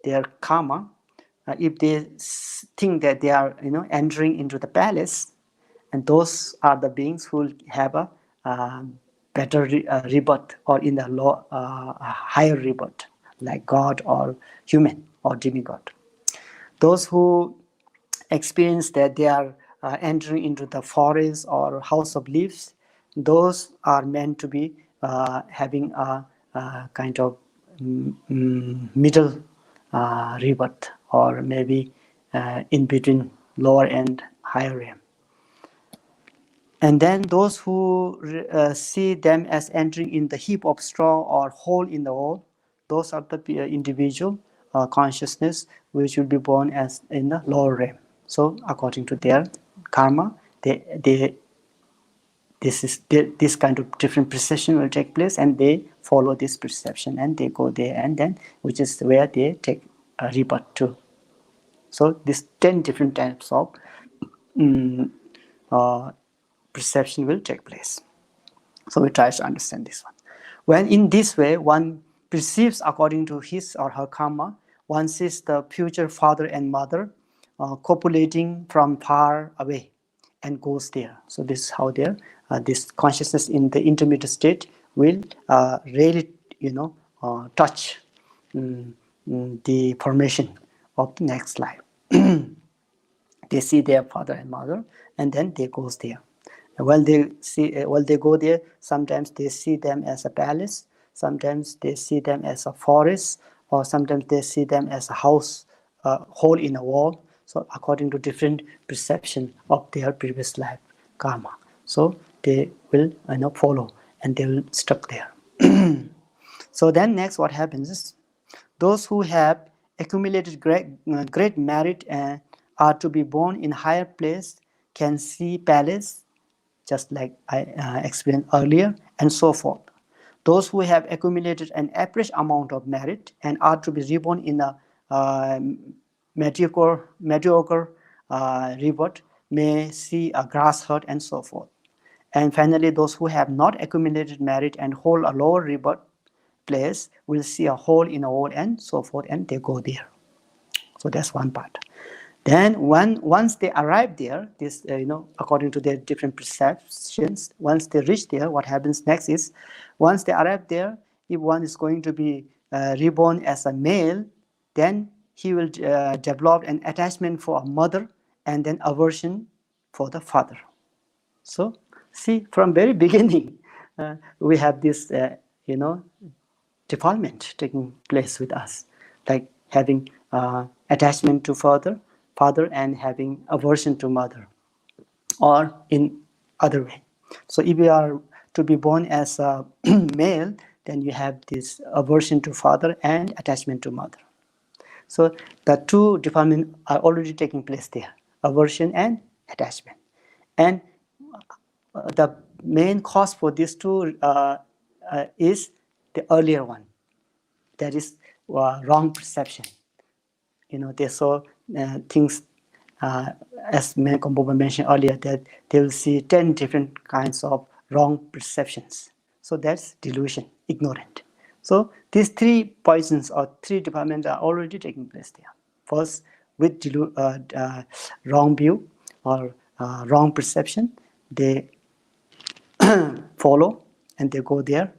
their karma, if they think that they are entering into the palace, and those are the beings who will have a better rebirth, or in the low, higher rebirth, like God or human or demigod. Those who experience that they are entering into the forest or house of leaves, those are meant to be having a kind of middle rebirth, or maybe in between lower and higher realm. And then those who see them as entering in the heap of straw or hole in the wall, those are the individual consciousness which will be born as in the lower realm. So according to their karma, this kind of different perception will take place, and they follow this perception and they go there, and then which is where they take a rebirth to. So these 10 different types of perception will take place. So we try to understand this one. When in this way one perceives according to his or her karma, one sees the future father and mother copulating from far away and goes there. So this is how their this consciousness in the intermediate state will really touch the formation of the next life. They see their father and mother, and then they goes there. While they go there, sometimes they see them as a palace, sometimes they see them as a forest, or sometimes they see them as a house, a hole in a wall. So according to different perception of their previous life karma, so they will follow, and they will stuck there. So then next what happens is, those who have accumulated great merit and are to be born in higher place can see palace, just like I explained earlier, and so forth. Those who have accumulated an average amount of merit and are to be reborn in a mediocre rebirth may see a grass hut and so forth. And finally, those who have not accumulated merit and hold a lower rebirth place will see a hole in a wall and so forth, and they go there. So that's one part. Then once they arrive there, this according to their different perceptions, once they reach there, what happens next is, once they arrive there, if one is going to be reborn as a male, then he will develop an attachment for a mother and then aversion for the father. So see, from very beginning, we have this defilement taking place with us, like having attachment to father and having aversion to mother, or in other way. So if you are to be born as a male, then you have this aversion to father and attachment to mother. So the two defilements are already taking place there, aversion and attachment. And the main cause for these two is the earlier one, that is wrong perception. They saw things, as KHENPO mentioned earlier, that they will see 10 different kinds of wrong perceptions. So that's delusion, ignorant. So these three poisons or three developments are already taking place there. First, with wrong view or wrong perception, they follow and they go there,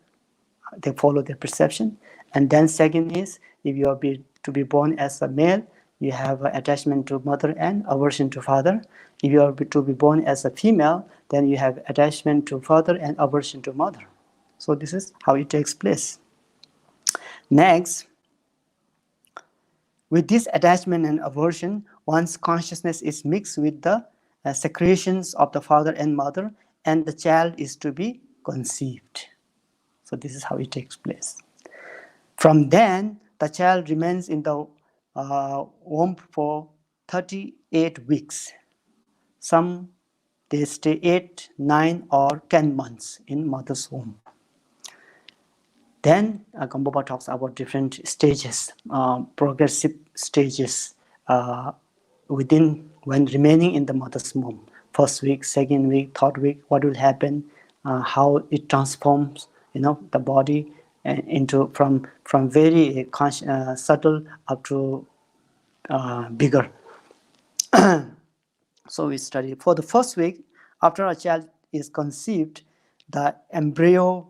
they follow their perception. And then second is, if you are to be born as a male, you have attachment to mother and aversion to father. If you are to be born as a female, then you have attachment to father and aversion to mother. So this is how it takes place. Next, With this attachment and aversion, one's consciousness is mixed with the secretions of the father and mother, and the child is to be conceived. So this is how it takes place. From then, the child remains in the womb for 38 weeks. Some they stay 8, 9, or 10 months in mother's womb. Then GAMPOPA talks about different stages, progressive stages within when remaining in the mother's womb. First week, second week, third week, what will happen, how it transforms, the body into from very subtle up to bigger. So we study for the first week after a child is conceived, the embryo,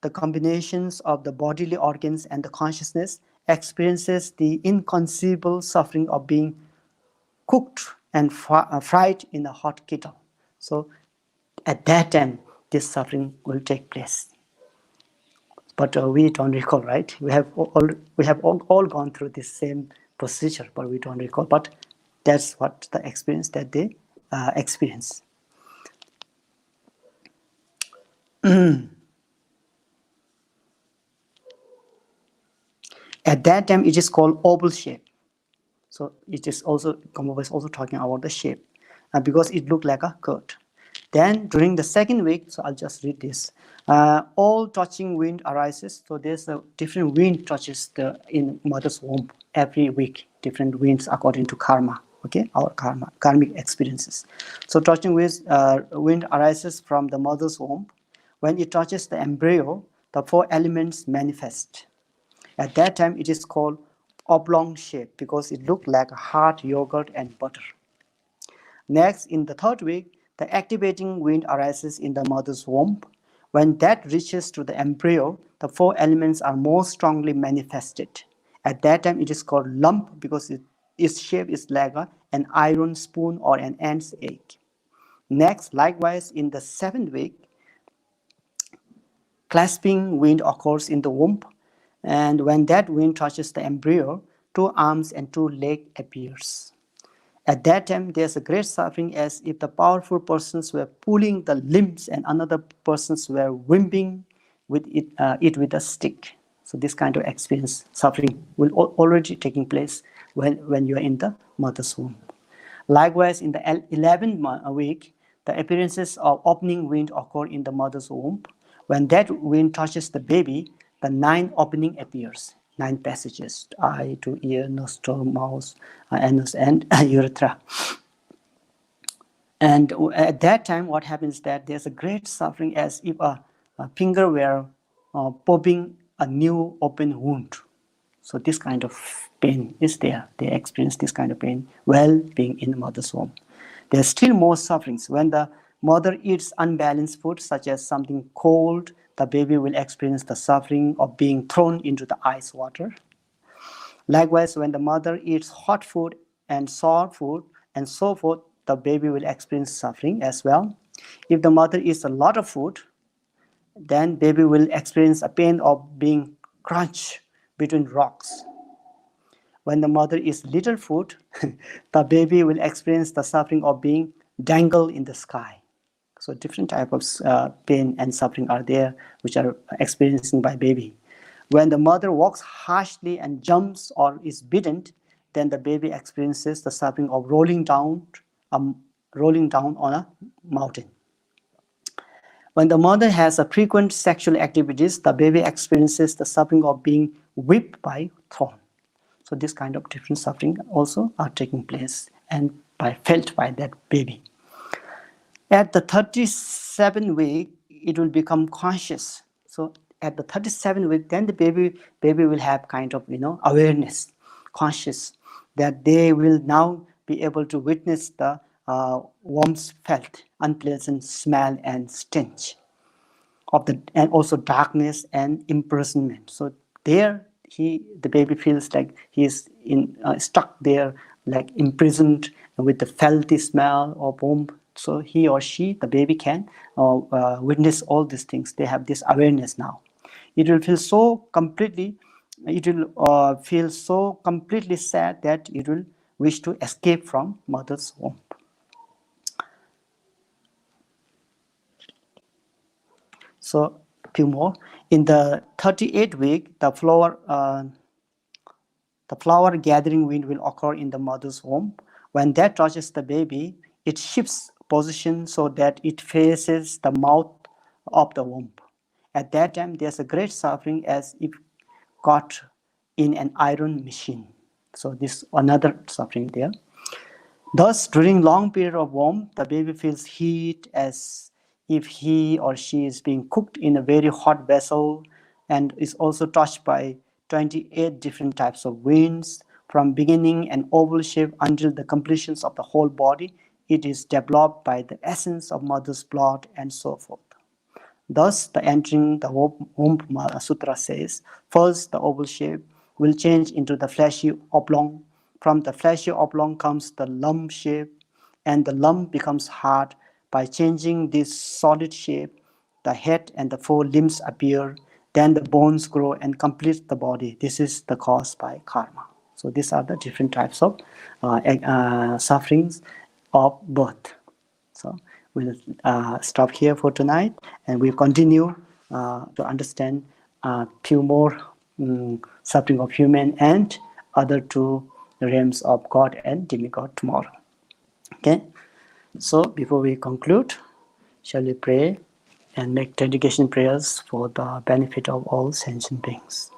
the combinations of the bodily organs and the consciousness experiences the inconceivable suffering of being cooked and fried in a hot kettle. So at that time, this suffering will take place. But we don't recall, right? We have all gone through this same procedure, but we don't recall. But that's what the experience that they experience. At that time, it is called oval shape. So it is also, GAMPOPA is also talking about the shape because it looked like a curd. Then during the second week, so I'll just read this. All touching wind arises. So there's a different wind touches in mother's womb every week. Different winds according to karma. Okay, our karmic experiences. So touching wind arises from the mother's womb. When it touches the embryo, the 4 elements manifest. At that time, it is called oblong shape because it looked like hard yogurt and butter. Next, in the third week, the activating wind arises in the mother's womb. When that reaches to the embryo, the 4 elements are more strongly manifested. At that time, it is called lump because its shape is like an iron spoon or an ant's egg. Next, likewise, in the 7th week, clasping wind occurs in the womb. And when that wind touches the embryo, 2 arms and 2 legs appears. At that time, there's a great suffering as if the powerful persons were pulling the limbs and another persons were whipping with it with a stick. So this kind of experience, suffering, will already taking place when you are in the mother's womb. Likewise, in the 11th week, the appearances of opening wind occur in the mother's womb. When that wind touches the baby, the 9 opening appears. 9 passages, eye to ear, nostril, mouth, anus, and urethra. And at that time, what happens is that there's a great suffering as if a finger were popping a new open wound. So this kind of pain is there. They experience this kind of pain while being in the mother's womb. There's still more sufferings. When the mother eats unbalanced food, such as something cold, the baby will experience the suffering of being thrown into the ice water. Likewise, when the mother eats hot food and sour food and so forth, the baby will experience suffering as well. If the mother eats a lot of food, then baby will experience a pain of being crunched between rocks. When the mother eats little food, the baby will experience the suffering of being dangled in the sky. So different types of pain and suffering are there, which are experienced by baby. When the mother walks harshly and jumps or is beaten, then the baby experiences the suffering of rolling down on a mountain. When the mother has a frequent sexual activities, the baby experiences the suffering of being whipped by thorn. So this kind of different suffering also are taking place and felt by that baby. At the 37th week, it will become conscious. So at the 37th week, then the baby will have kind of awareness, conscious, that they will now be able to witness the warmth felt, unpleasant smell and stench of and also darkness and imprisonment. So there the baby feels like he is stuck there, like imprisoned with the filthy smell of womb. So he or she, the baby, can witness all these things. They have this awareness now. It will feel so completely it will feel so completely sad that it will wish to escape from mother's womb. So, few more. In the 38th week, the flower gathering wind will occur in the mother's womb. When that touches the baby, it shifts position so that it faces the mouth of the womb. At that time, there's a great suffering as if caught in an iron machine. So this another suffering there. Thus, during long period of warmth, the baby feels heat as if he or she is being cooked in a very hot vessel, and is also touched by 28 different types of winds. From beginning an oval shape until the completions of the whole body, it is developed by the essence of mother's blood and so forth. Thus, the entering the womb sutra says, first the oval shape will change into the fleshy oblong. From the fleshy oblong comes the lump shape, and the lump becomes hard. By changing this solid shape, the head and the four limbs appear. Then the bones grow and complete the body. This is the cause by karma. So these are the different types of sufferings of birth. So we'll stop here for tonight, and we'll continue to understand few more suffering of human and other two realms of God and demigod tomorrow. Okay. So before we conclude, shall we pray and make dedication prayers for the benefit of all sentient beings?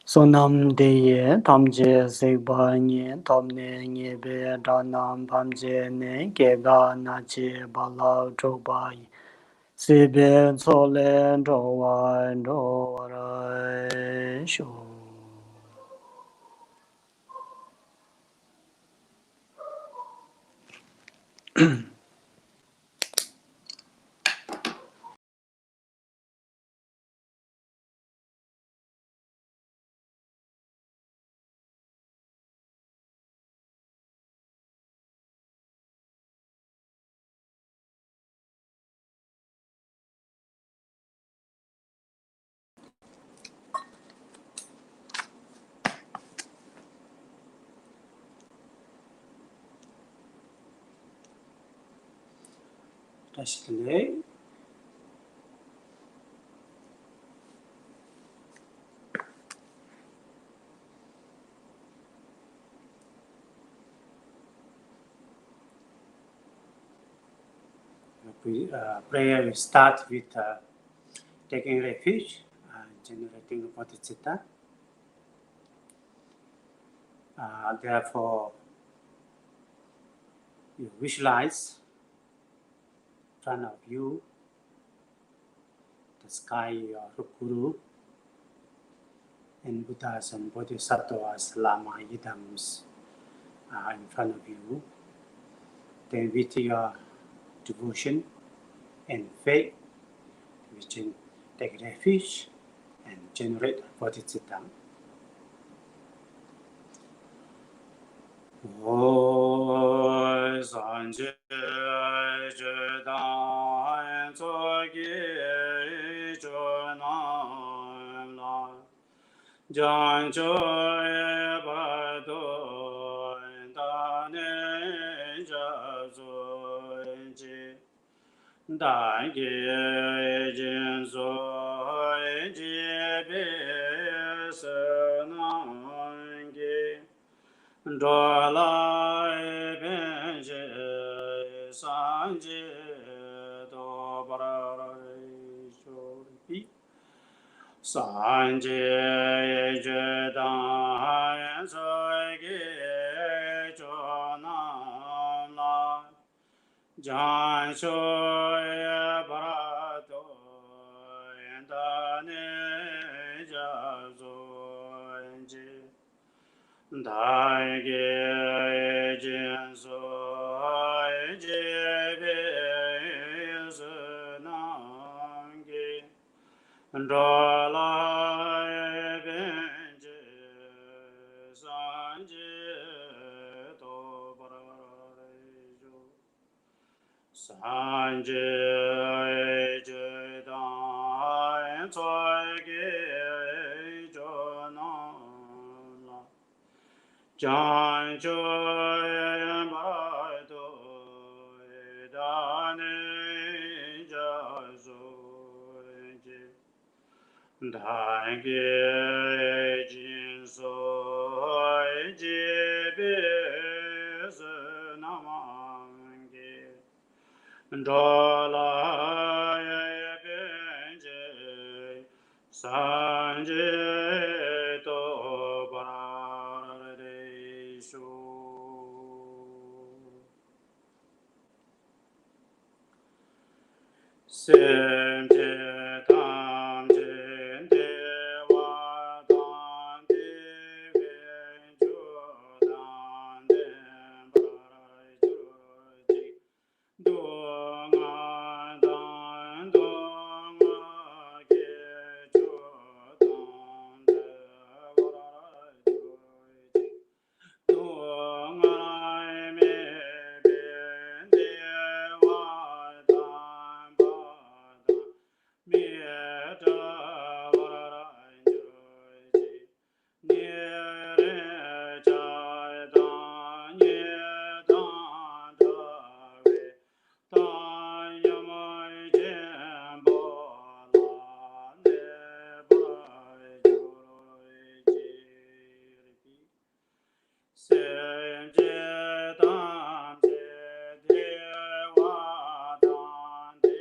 So nam de ye tam je se ba nye tom ne nye be da nam pam je ne ke ga na che ba la tro ba yi se be so le tro wa tro ra shu. 다시 prayer we start with taking refuge and generating bodhicitta. Therefore, you visualize in front of you the sky, your Guru, and Buddhas and Bodhisattvas, Lama, Yidams in front of you. Then with your devotion and faith, we can take refuge and generate bodhicitta. Sanje Jedan Tsogi Chonam La Jan Choy Bado Dane Jazunji Dangi Jinso Jibi Sanangi Dralai Benje Sanje Dobarai Shori Sanje Jedan Soge Chonam La Jan Shoya Barato Dane Jazonji Daige Jinso Jebe Sunangi Drola Benje Sanje Tobrarejo Sanje Jedan Tsoge John Joy Bardo Dane Jazo Dange Jinso Jibis Namange Dola Benje Sanje To Paradesu Semje Tamje Dewa Dante Venjo Dante Parajuji Donga Dan Donga Gejo Dante Parajuji Dongai me ben dewa dan bada me da varai joji nye re chai dan ye dan da ve dan yamai jen bo la ne varai joji Semje Damje Dewa Dante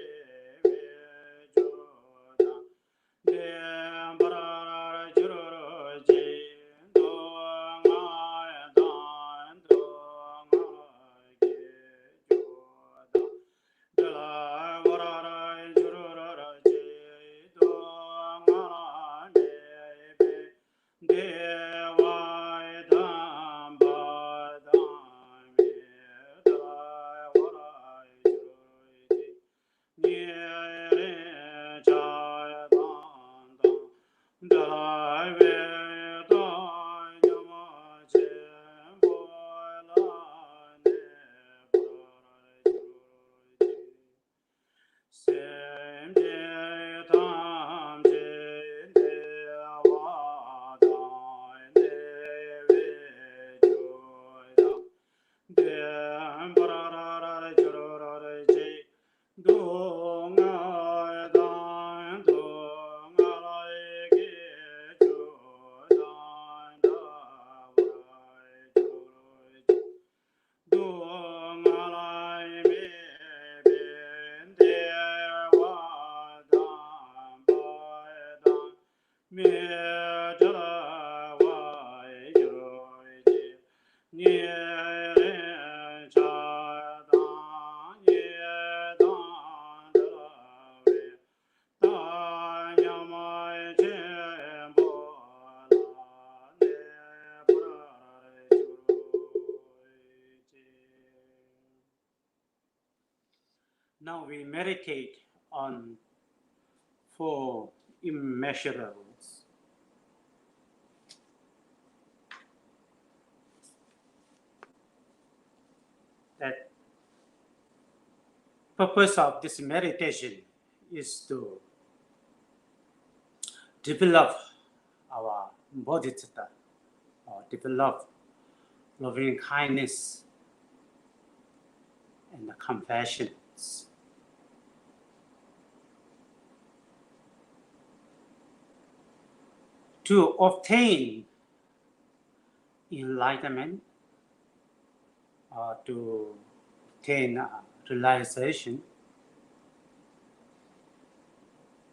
Vejoda Dembarara Juroji Dongai Dan Dongai Gejoda Dela Varara Juroji Dongai Nebe Devai Damba Dami Dai Varai Juroji Nyere Chaya Dan Dan Dai Ve Dai Nyama Chen Now we meditate on four immeasurables. That purpose of this meditation is to develop our bodhicitta, or develop loving kindness and compassion. To obtain enlightenment or to obtain realization,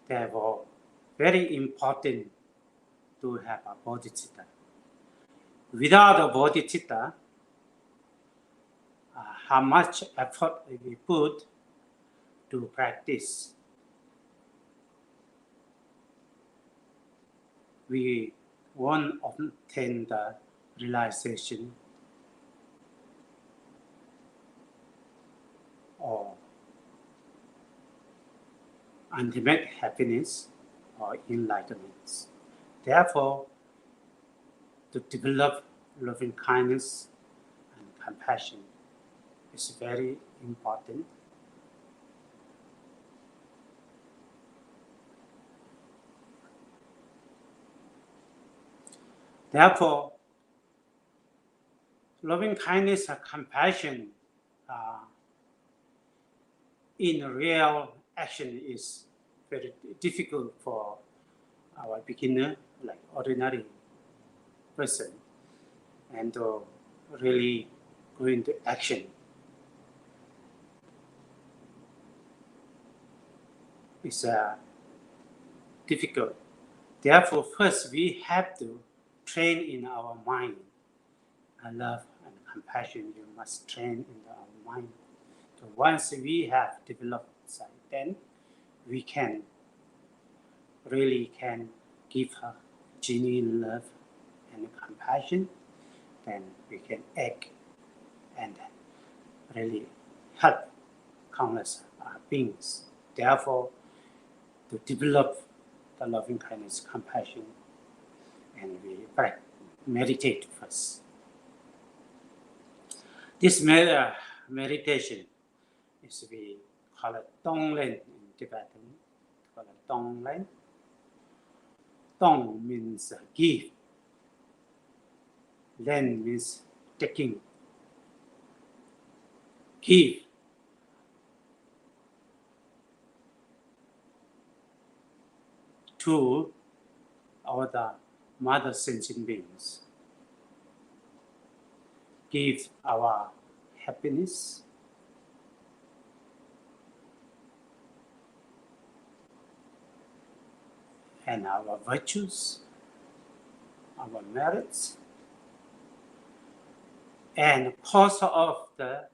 therefore, very important to have a bodhicitta. Without a bodhicitta, how much effort we put to practice, we won't obtain the realization or ultimate happiness or enlightenment. Therefore, to develop loving kindness and compassion is very important. Therefore, loving kindness and compassion in real action is very difficult for our beginner, like ordinary person, and to really go into action is difficult. Therefore, first we have to train in our mind. Love and compassion, you must train in our mind. So once we have developed that, then we can really give her genuine love and compassion. Then we can act and really help countless beings. Therefore, to develop the loving kindness, compassion, and we meditate first. This meditation is we call it Tonglen in Tibetan. Call it Tonglen. Tong means give. Len means taking. Give. To all the mother sentient beings. Give our happiness, and our virtues, our merits, and cause of the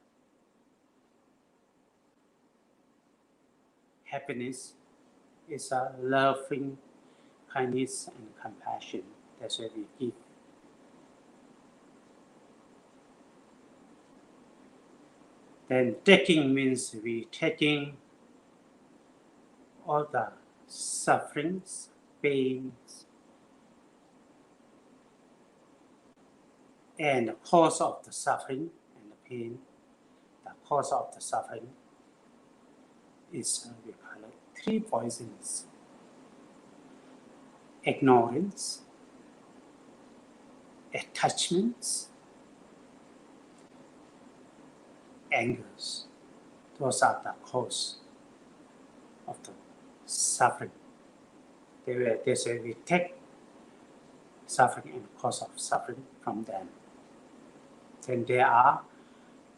happiness is a loving kindness and compassion. That's why we give. Then taking means we taking all the sufferings, pains, and the cause of the suffering and the pain. The cause of the suffering is we call it 3 poisons: ignorance, attachments, angers. Those are the cause of the suffering. They say we take suffering and cause of suffering from them. Then they are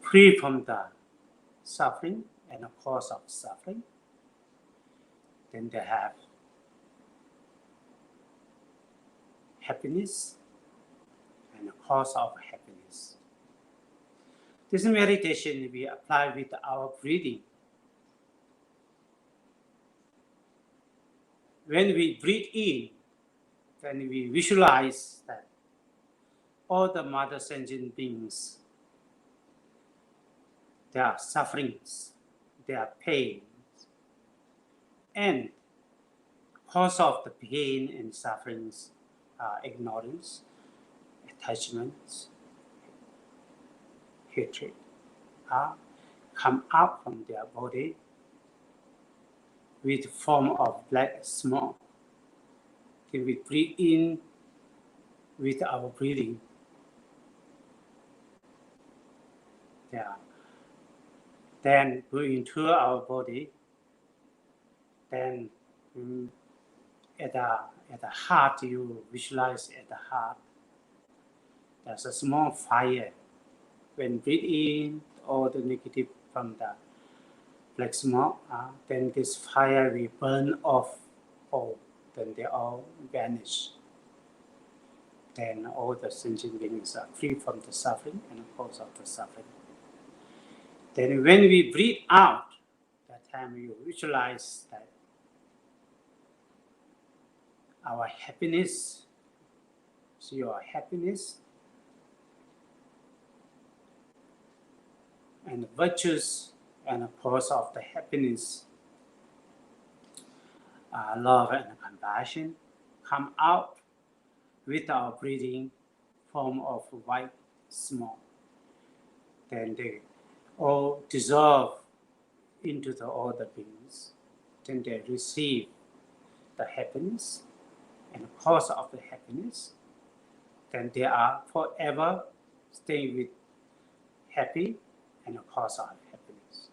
free from the suffering and the cause of suffering. Then they have happiness and the cause of happiness. This meditation we apply with our breathing. When we breathe in, then we visualize that all the mother sentient beings, their sufferings, their pains, and cause of the pain and sufferings are ignorance, attachments, hatred, come out from their body with form of black smoke. Then we breathe in with our breathing. Then go into our body. Then at the heart, you visualize at the heart, there's a small fire. When breathe in all the negative from the black smoke, then this fire will burn off all. Then they all vanish. Then all the sentient beings are free from the suffering and the cause of the suffering. Then when we breathe out, that time you visualize that our happiness, so your happiness and the virtues and the cause of the happiness, love and compassion, come out with our breathing form of white smoke. Then they all dissolve into the other beings. Then they receive the happiness and the cause of the happiness. Then they are forever staying with happy and a cause of happiness.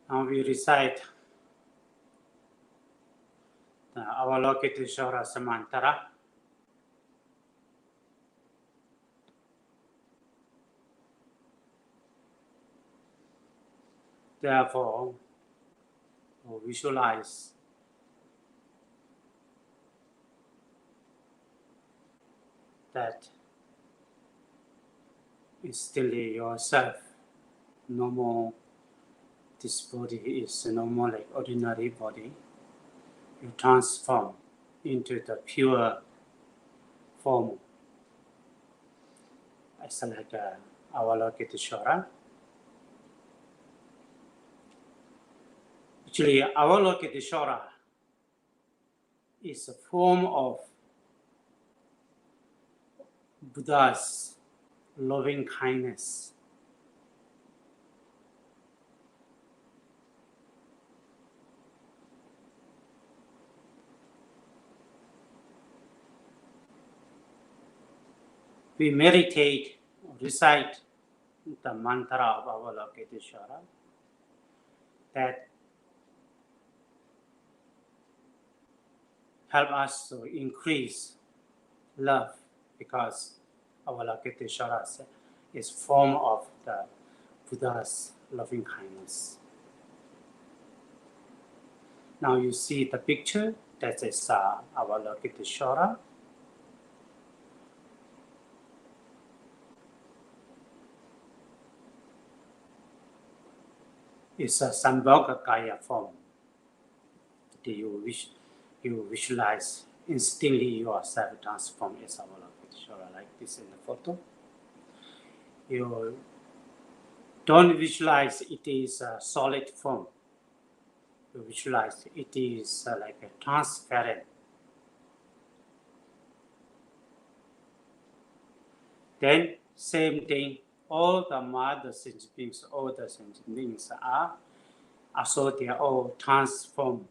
Now we recite the Avalokiteshvara mantra. Therefore, visualize that is still yourself. No more, this body is no more like ordinary body. You transform into the pure form. It's like Avalokiteshvara. Actually, Avalokiteshvara is a form of Buddha's loving kindness. We meditate, recite the mantra of Avalokiteshvara that help us to increase love, because Avalokiteshvara is form of the Buddha's loving kindness. Now you see the picture, that is Avalokiteshvara. It's a Sambhogakaya form. You visualize instantly yourself transform as Avalokiteshvara, like this in the photo. You don't visualize it is a solid form. You visualize it is like a transparent. Then same thing, all the mother sentient beings, all the sentient beings are also they are all transformed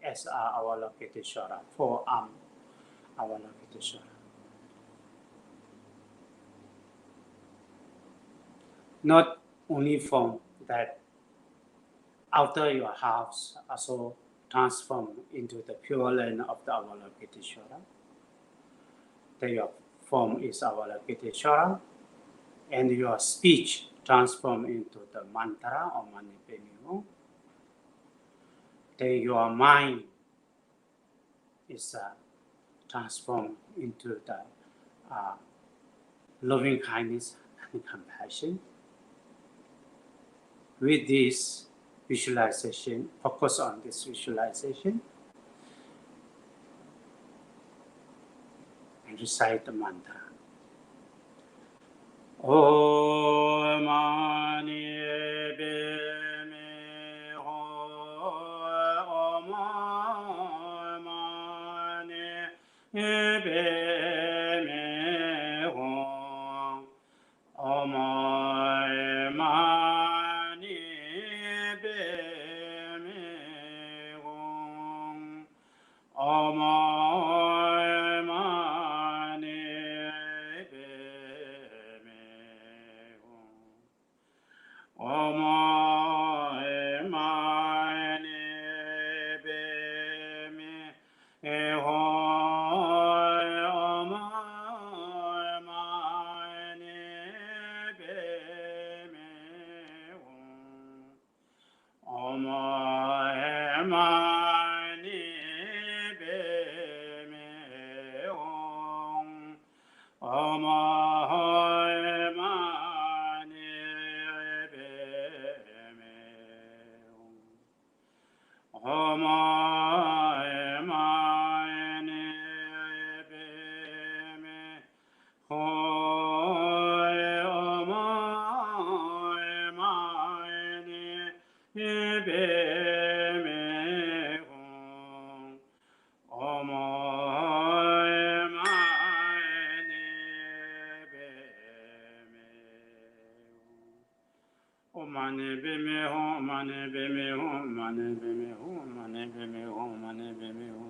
as Avalokiteshvara, four-arm Avalokiteshvara. Not only from that outer your house also transform into the pure land of the Avalokiteshvara. Then your form is Avalokiteshvara, and your speech transform into the mantra or manipemyo. Then your mind is transformed into the loving kindness and compassion. With this visualization, focus on this visualization, and recite the mantra. Om Mani Padme Hum. Om Mani Padme Hum. Om Mani Padme Hum. Om Mani Padme Hum. Om Mani Padme Hum. Om Mani Padme Hum. Om Mani Padme Hum. Om Mani Padme Hum. Om Mani Padme Hum. Om Mani Padme Hum. Om Mani Padme Hum. Om Mani Padme Hum. Mani Padme Hum. Mani Padme Hum. Mani Padme Hum. Mani Padme Hum. Mani Padme Hum.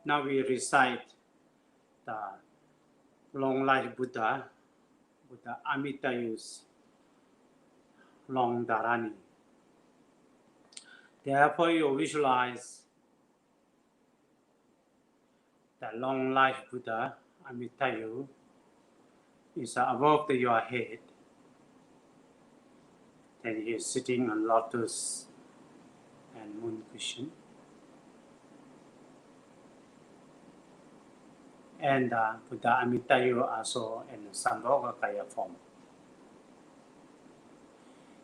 Now we recite the long life Buddha, Buddha Amitayu's long dharani. Therefore, you visualize the long life Buddha Amitayu is above your head. Then he is sitting on lotus and moon cushion. And Buddha Amitayu also in Sambhogakaya form.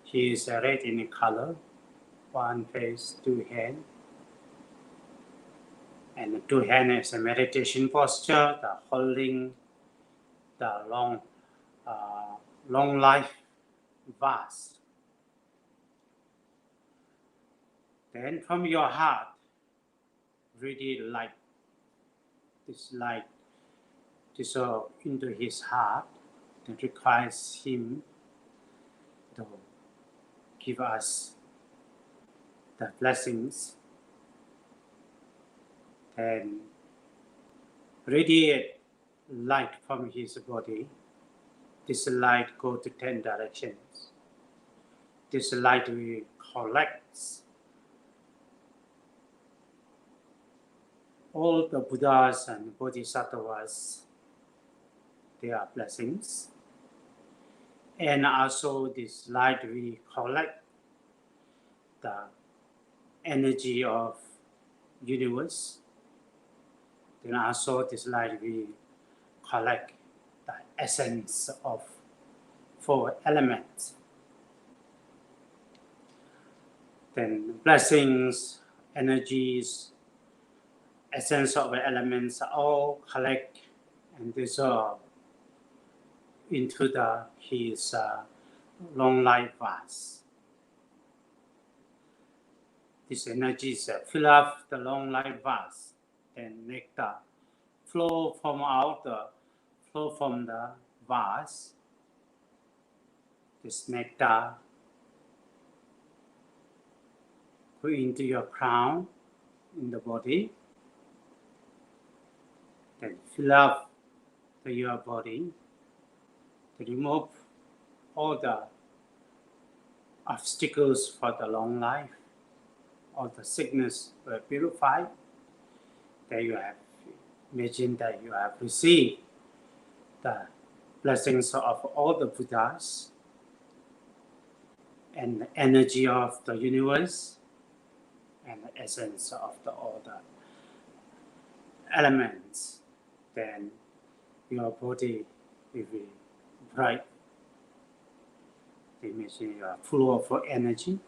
He is red in color, one face, two hands. And two hands is a meditation posture, the holding the long life vase. Then from your heart, really light, this light dissolve into his heart that requires him to give us the blessings and radiate light from his body. This light go to 10 directions. This light will collect all the Buddhas and Bodhisattvas, their blessings. And also this light will collect the energy of universe. Then also this light will collect the essence of 4 elements. Then blessings, energies, essence of elements all collect and dissolve into his long life vase. This energy fill up the long life vase, then nectar flow from the vase. This nectar go into your crown in the body, then fill up your body to remove all the obstacles for the long life. All the sickness were purified. Then you have imagined that you have received the blessings of all the Buddhas and the energy of the universe and the essence of all the elements. Then your body will be bright. Imagine you are full of energy.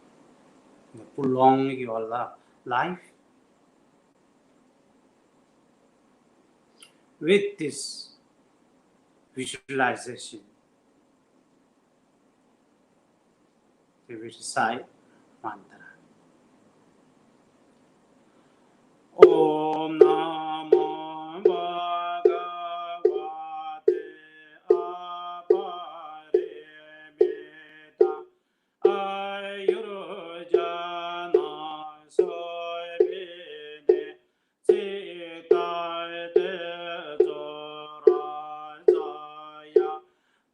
You prolong your life. With this visualization, we will recite mantra. Om Namo Bhagavate Aparimita Ayurjana Soivine Sitaide Zorajaya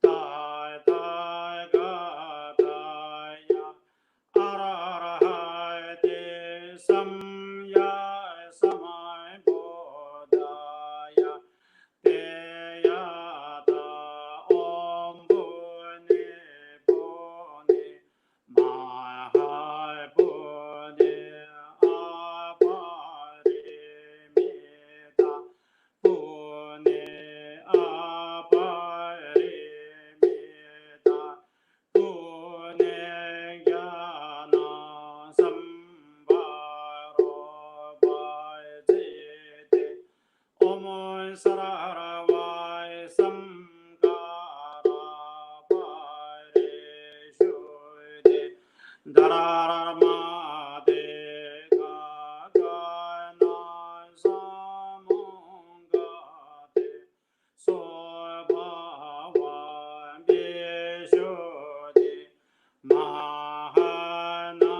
Taitagataya Arahate Samya Samai Bodhaya Teyata Om Bune Bune Mahai Bune Aparimita Bune Aparimita Bune Jnana Sambharo Bhajite Om Saravai Samkara Parishuddhe Dhararmade Gagana Samungate Sobhava Vishuddhe Mahana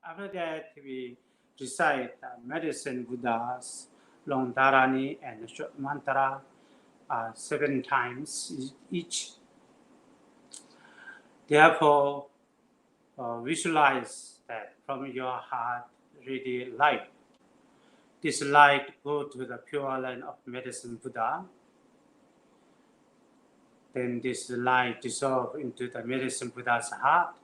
After that, we recite medicine Buddhas, long dharani and short mantra 7 times each. Therefore, visualize that from your heart, ready light. This light go to the pure land of medicine Buddha. Then this light dissolve into the medicine Buddha's heart.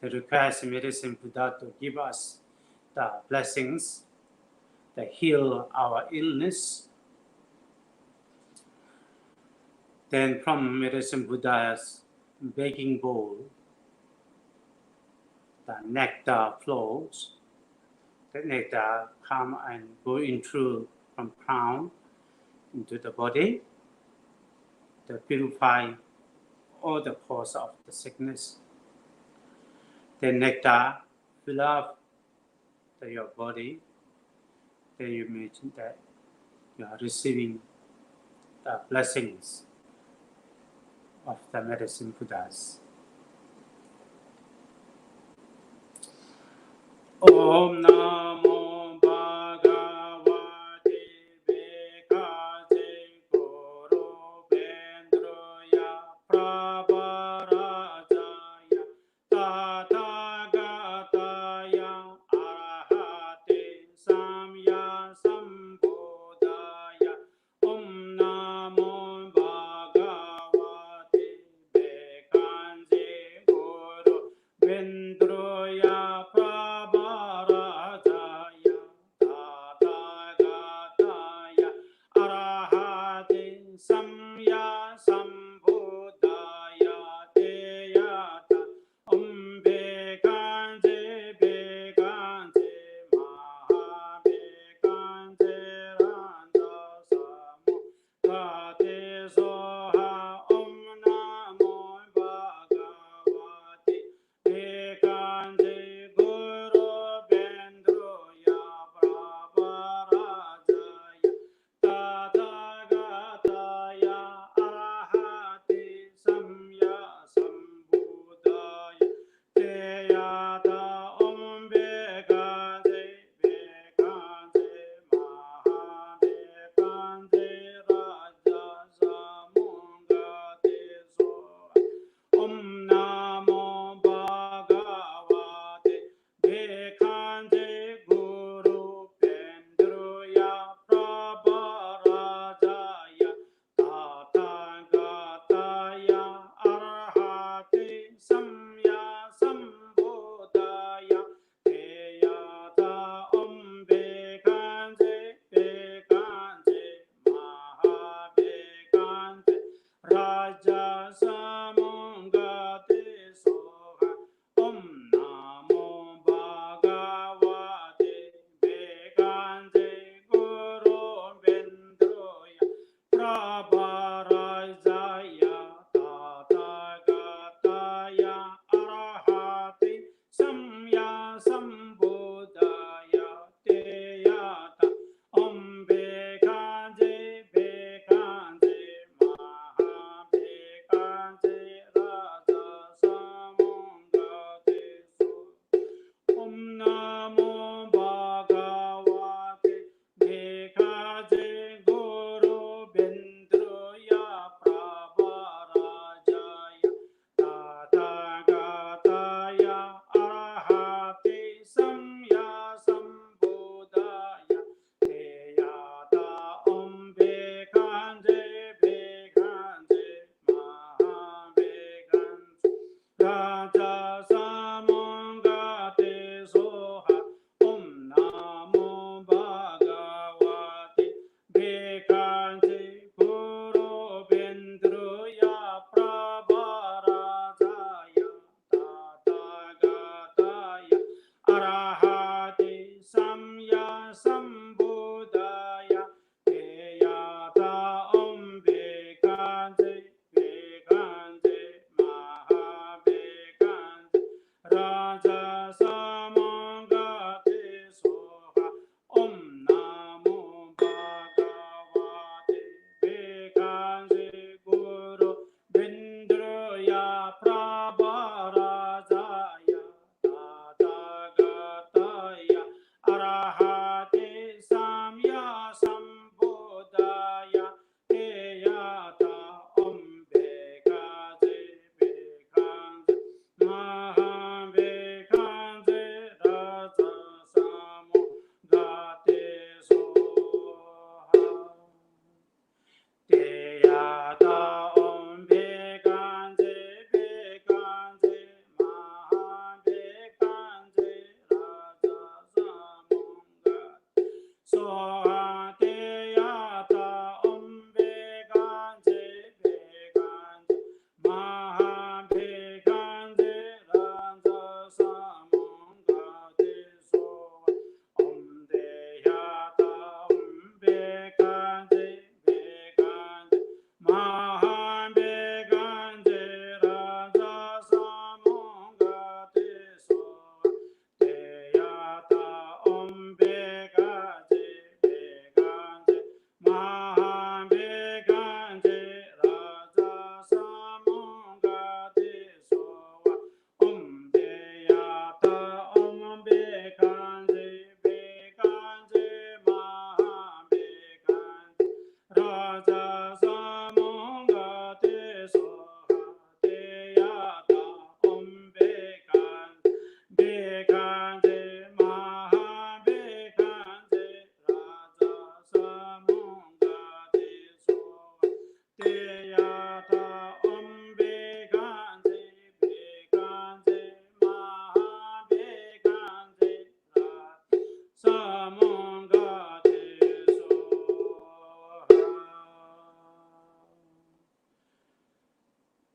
They request medicine Buddha to give us the blessings that heal our illness. Then from medicine Buddha's baking bowl, the nectar flows. The nectar come and go in through from crown into the body to purify all the cause of the sickness. The nectar fill up your body. Then you imagine that you are receiving the blessings of the medicine Buddhas. Om Namo Bhagavate Bhekate Guru Bendraya Prabharajaya Tathagataya Arahate Samya Sambuddhaya Om Namo Bhagavate Bhekate Guru Bendraya Prabharajaya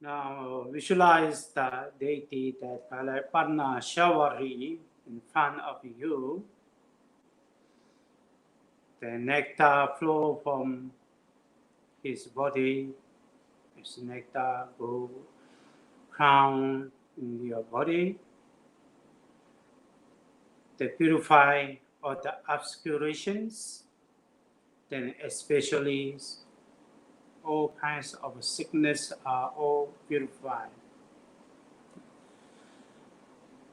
Now visualize the deity that Parna Shavari in front of you. The nectar flow from his body. His nectar go crown in your body. They purify all the obscurations, then especially all kinds of sickness are all purified.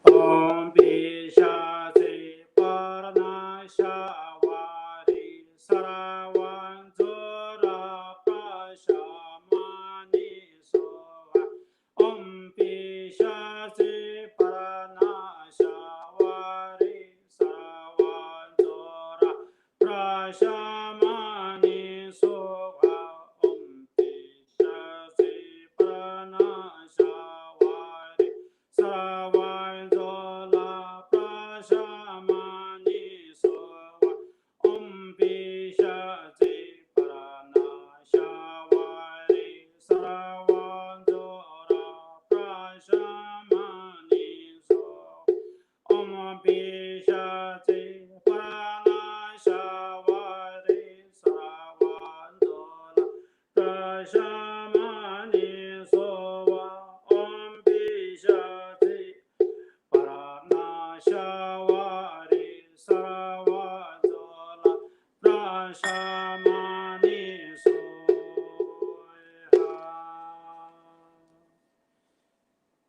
Om Bishati Parana Shavari Saravan Zora Prashamani Sova Om Bishati Parana Shavari Saravan Zora Prashamani Sova Om Bishati Parana Shavari Saravan Zola Prashamani Sova Om Bishati Parana Shavari Saravan Zola Prashamani Sova Om Bishati Parana Shavari Saravan Zola Prashamani Sova Om Bishati Parana Shavari Saravan Zola Prashamani Soha.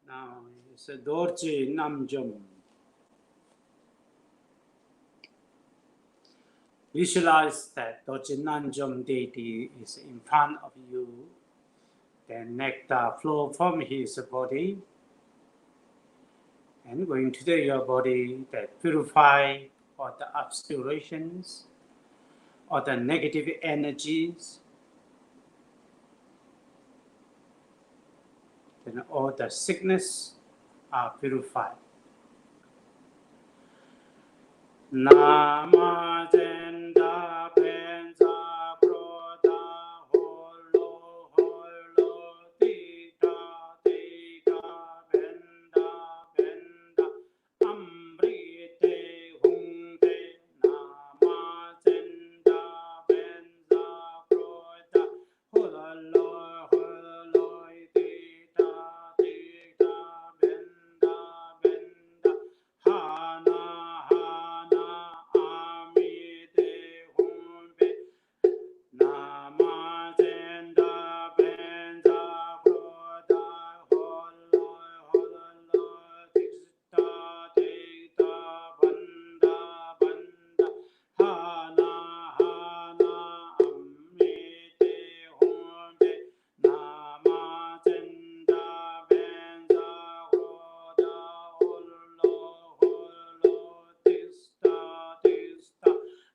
Now it's a Dorji Namjum. Visualize that Dorji Namjum deity is in front of you. The nectar flow from his body and going to your body that purify all the obscurations, all the negative energies, then all the sickness are purified. Nama Jenda Pensa Kroda Holo Holo Tita Tita Benda Benda Amrite Hungte Nama Jenda Pensa Kroda Holo Holo Tita Tita Benda Benda Hana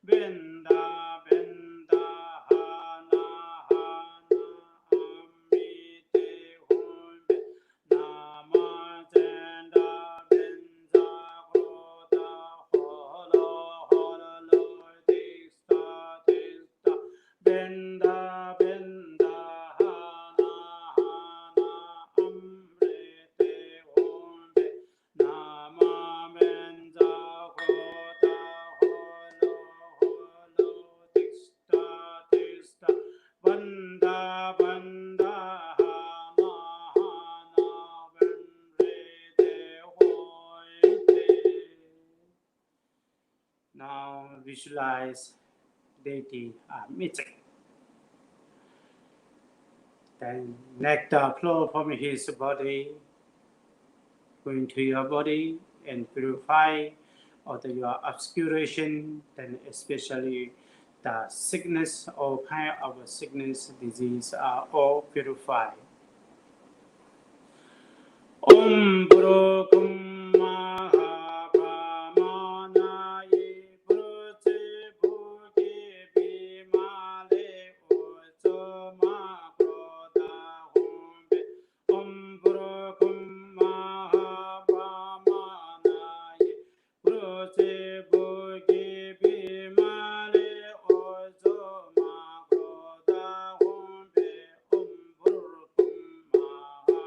Benda benda hana hana amite humbe nama jenda benza kroda holo holo tista tista benda benda hana hana amrite humbe nama benza kroda Banda banda hana hana benrede hoite. Now visualize deity Mitzak. Then nectar flow from his body, going to your body and purify all your obscuration, then especially the sickness, all kind of sickness, disease are all purified. Om Bro Kum Maha Pramanaye Pruti Bhuki Bimale Uchoma Kroda Humbe Om Bro Kum Maha Pramanaye Pruti Bhuki Bimale Uchoma Kroda Humbe Om Bro Kum Maha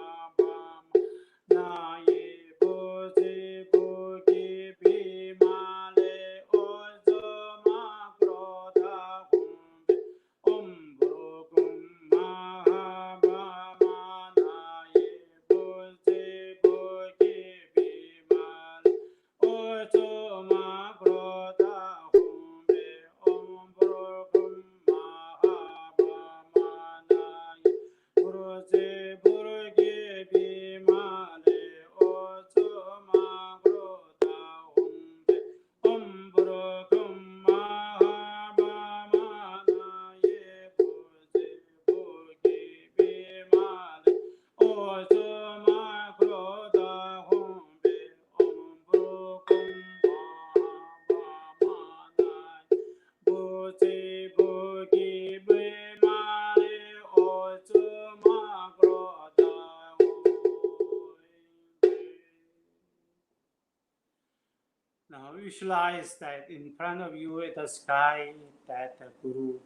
visualize that in front of you in the sky, that the Guru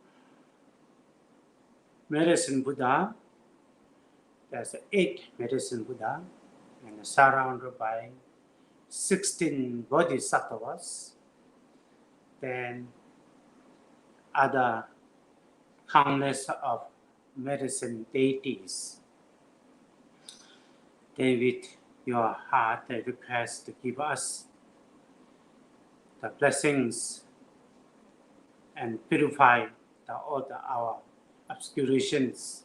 medicine Buddha, there's 8 medicine Buddha, and surrounded by 16 bodhisattvas, then other countless of medicine deities. Then with your heart, I request to give us the blessings and purify all our obscurations.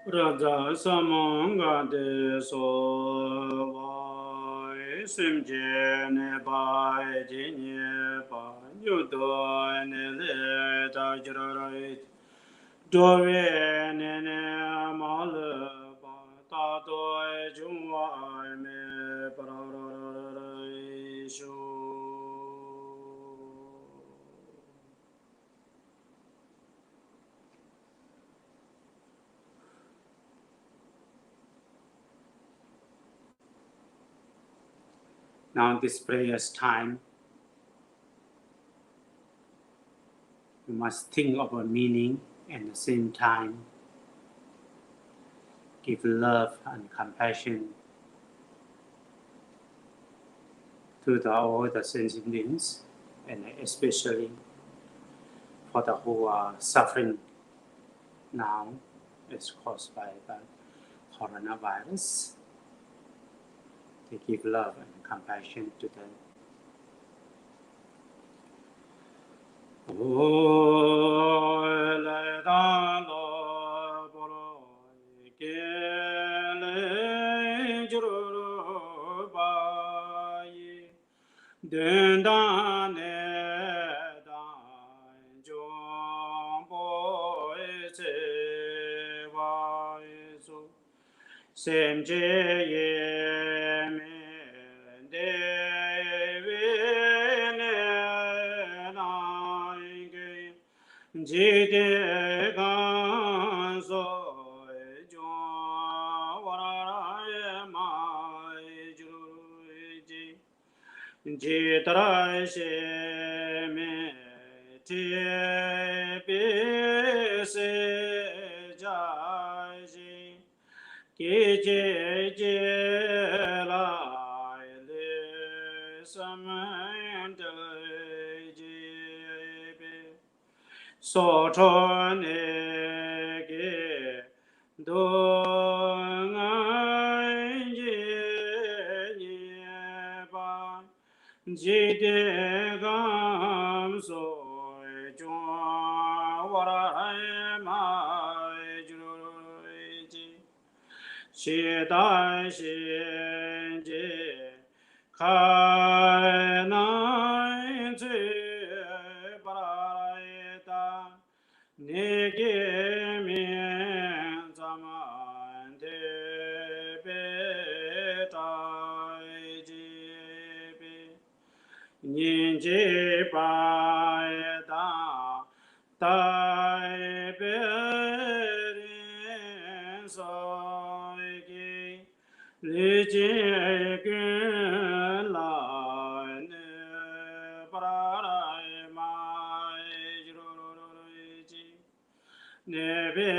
Raja samanga de so vai simje ne bai jinye ba yudo ne le ta jrai do ve ne ma le ba ta do jung wa me pra ra shu. Now this prayer's time, you must think of a meaning and at the same time give love and compassion to all the sentient beings, and especially for the who are suffering now is caused by the coronavirus. To give love and compassion to them. Jide ganso jo waraya mai juji jitara she me tie pe se jaji ke je la le samandal so chon ge dong ai ye ye ba ji de gam so jo wa ra ma ju ji xie dai xian jie kai nai zhi Nege mian zaman de be tai ji be nin ji bai da tai be rin so gi li ji gun la ne pra rai mai ji Nebe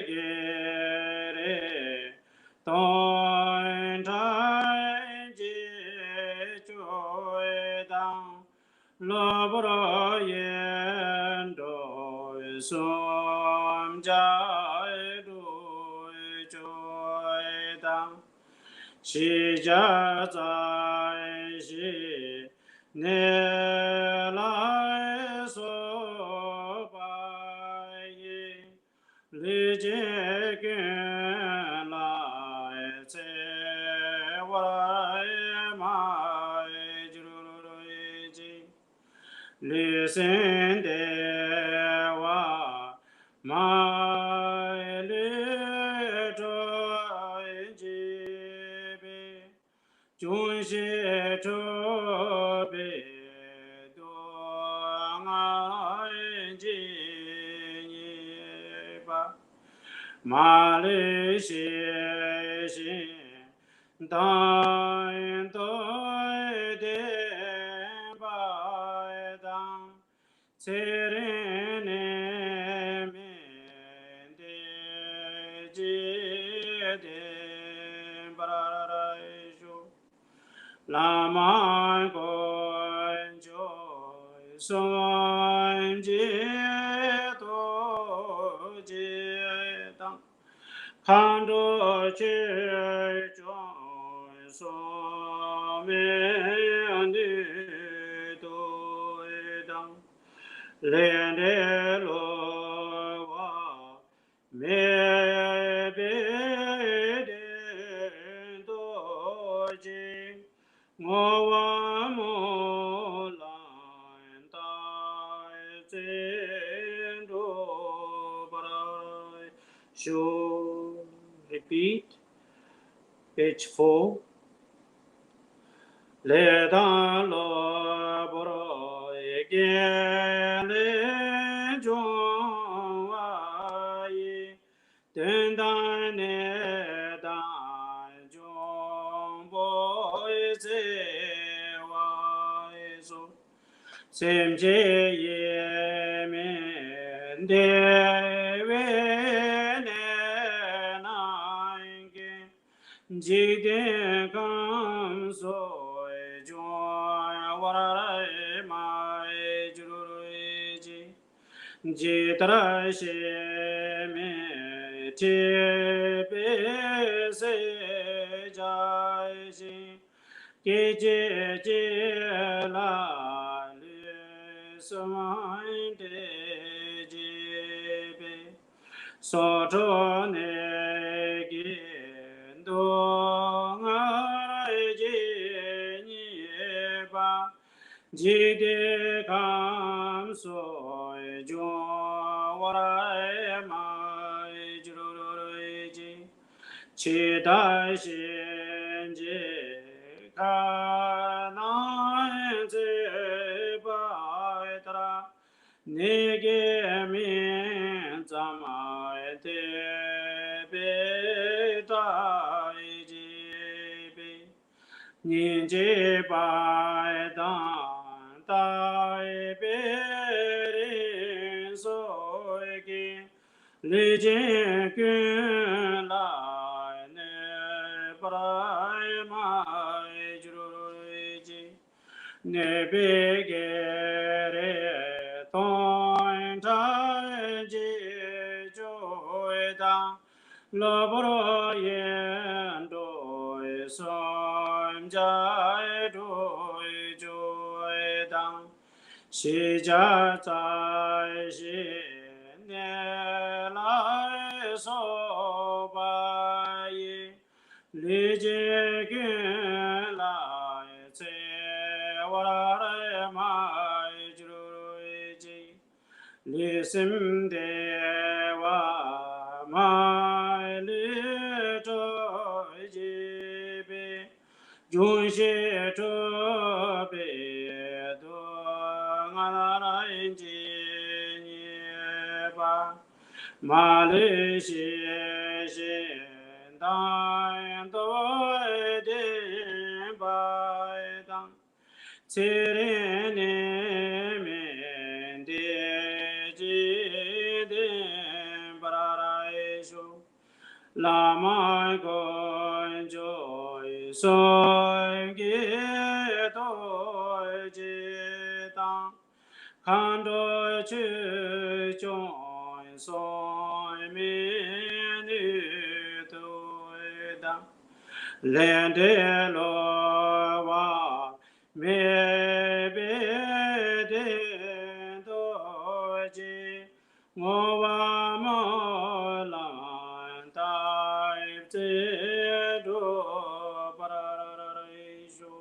gere ton tai ji choi dang lo bro yen do som jai do choi dang shi ja zai shi ne lai so bai yi li jie gen lai ce wai mai ju ji li sen de wa mai li zhoi ji bi jun xie zhe bi duang ai ji ni ba ma li xie xin dan doi de bai dang ce ren ne men de ji de ba ra shu la ma guan jiu sun jie du jie dang kan zhe jie zhuang su mian de du dang lian de luo wa me bi Repeat. Page 4. Le dan lo boro ege le jong wa yi den dan ne dan jong bo se wa so sem je ye men de we ne na ge ji de kam so Jitra me te pe se jai ji ke je la le samai de je be so to ne ge do ngai ji ni ba ji de kam so jo wa ma ju ru ji chi da xin ji ka na ji ba tra ne ge mi za ma te be da ji be nhìn chế bài đàn tai bê rin soi ki lý chế quyên lại nè brai mai trôi chi nè bê ghê rê tôn trái chi trôi đăng lo bro yen đôi son trái đôi trôi đăng si cha trái si nè lại so ba yi lý chế quyên lại chế wa ra mai trôi chi lý sim de wa mai lý trôi chi bi jun xie trôi bi du ngã lại chi nie ba ma lý xie xie dan đôi đi bài đăng chế rin nè men de ji de ba ra su la mai con joy soi ge to ji tang kan do chu chong soi mi ni tu da len de lo wa me be de do ji ngo wa mo lan tai te do para jo.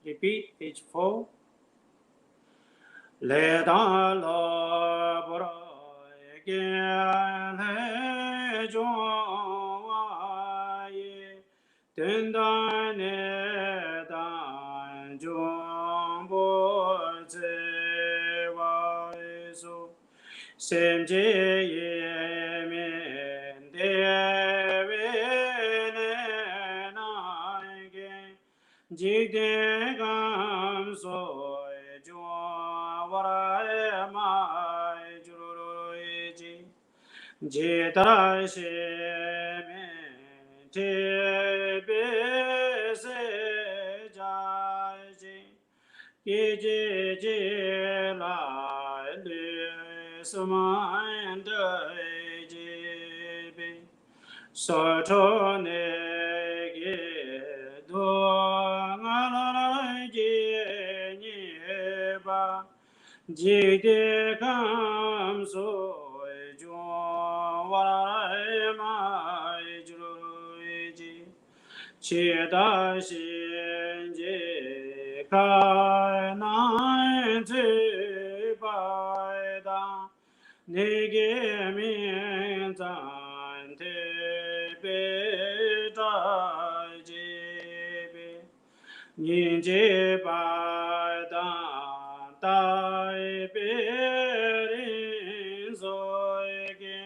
Repeat page 4. Le da lo bro ge le jo wa ye den da ne dan jong bo ze wa so sem je ye men de we ne na ge ji de gam so jo wa ra mai ju ru ji ji da she me te be se jai ji ke je la le samai de ji be so to ne ge do nga la ji ni ba ji de kam so jo wa mai ju ji che da xin ji ka na ji ba da ne ge mi zan te pe da je be yin je ba da dai pe rin zo ge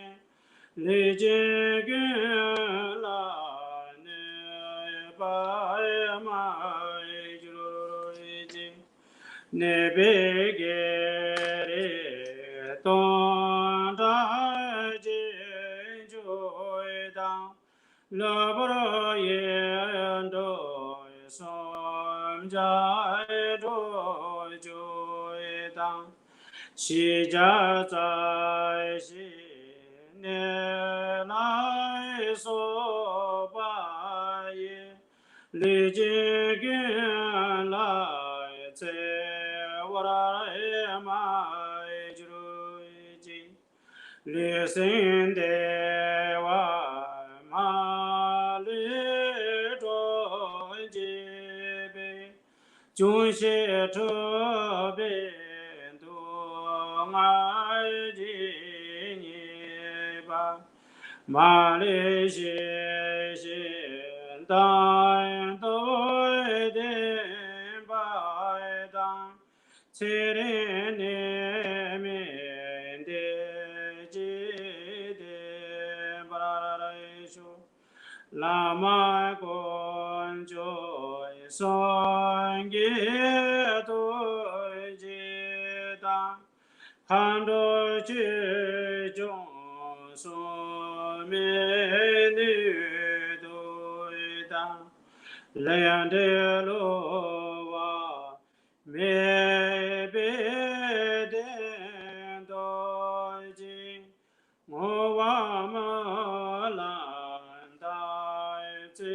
le je ge la ne ba ma ju je ne be ge re ton da je jo da la bro ye do som ja do jo da xi jia zai xi ne lai so ba ye li ji ge lai ce wa ra ma ju ji li sin de wa ma li do ji be jun xie che be du ma ji ni ba ma li xie xie dan do de ba dan ce ren ne me de ji de ba ra shu Lama con joy son ge tu ji da han do ji jong so me ni do da lian de lo wa me be de do ji mo wa ma la dai ci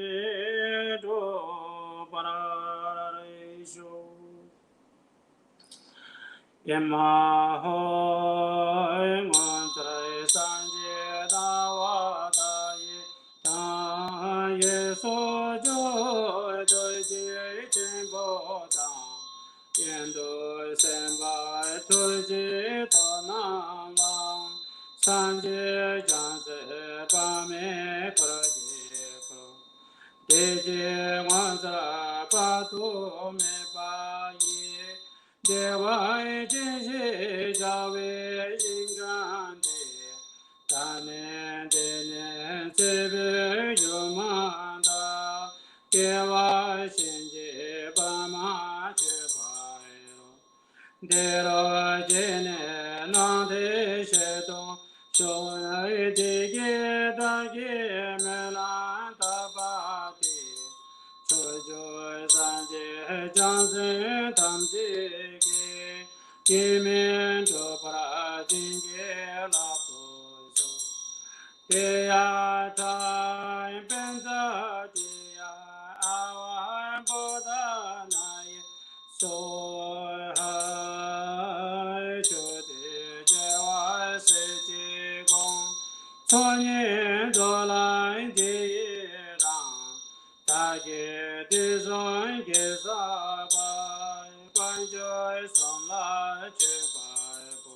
do paraiso yama ho ngon trai san je da wa da ye ta ye so jo jo ji chen bo da yen do sen ba tu ji ta na la san je jan se ba me pro ji pro de je wan sa pa tu me ba ye de wa ji ji ja we yin gan de ta ne de ne se be yo ma da ke wa shin je ba ma che ba yo de ro je ne na de she dong sho ye de ge da ge me la ta ba ti cho jo san je jang se tam ji ge ki men do pra jin ge la po so te ya ta ben za ti ya a wa bo da na ye so hai cho de je wa se ji gong CHONYI do lai de rang ta ge de zong ge sa ba quan joy som la che ba bo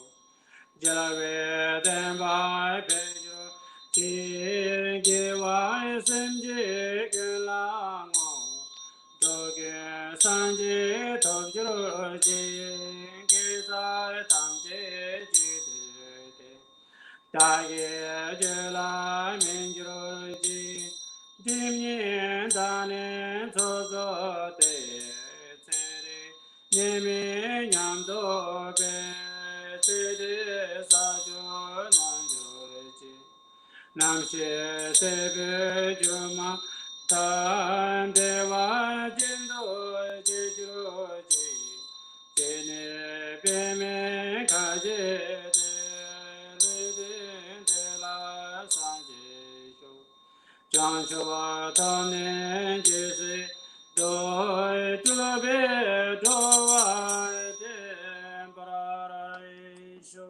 jia we den ba pe jo ki ge wa sen je ge la ngo do ge san je thom jo ji ge sa tam je ji de da ye je la min ju ji dim yin da ne zo zo de ce re ye mi nyam do be ce de sa ju nan ju ji nam she se be ju ma tan de wa jin do ji ju ji je ne be me ka je Chang chua ta ne je se do tu la be do wa de pra sho.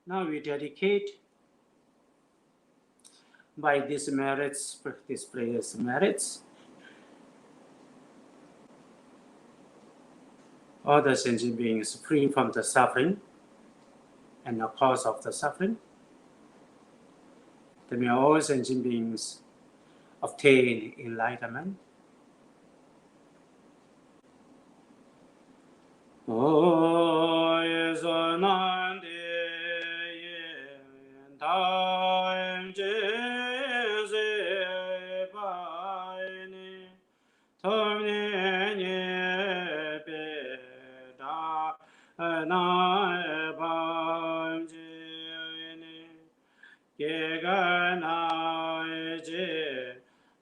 Now we dedicate by these merits, these prayers merits, all the sentient beings free from the suffering and the cause of the suffering. that may all sentient beings obtain enlightenment. Oh, yes, Nandi, time Jesus, Bani, Tomni, Beda, Na, Bamjini, Gegana,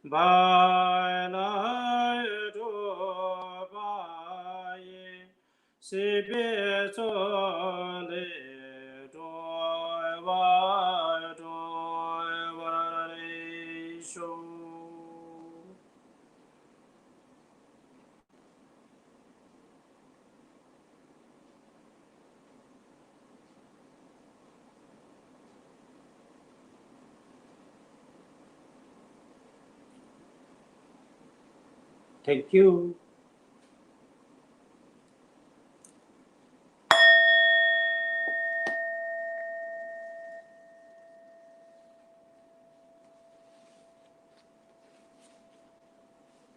Bala, Baye. Thank you.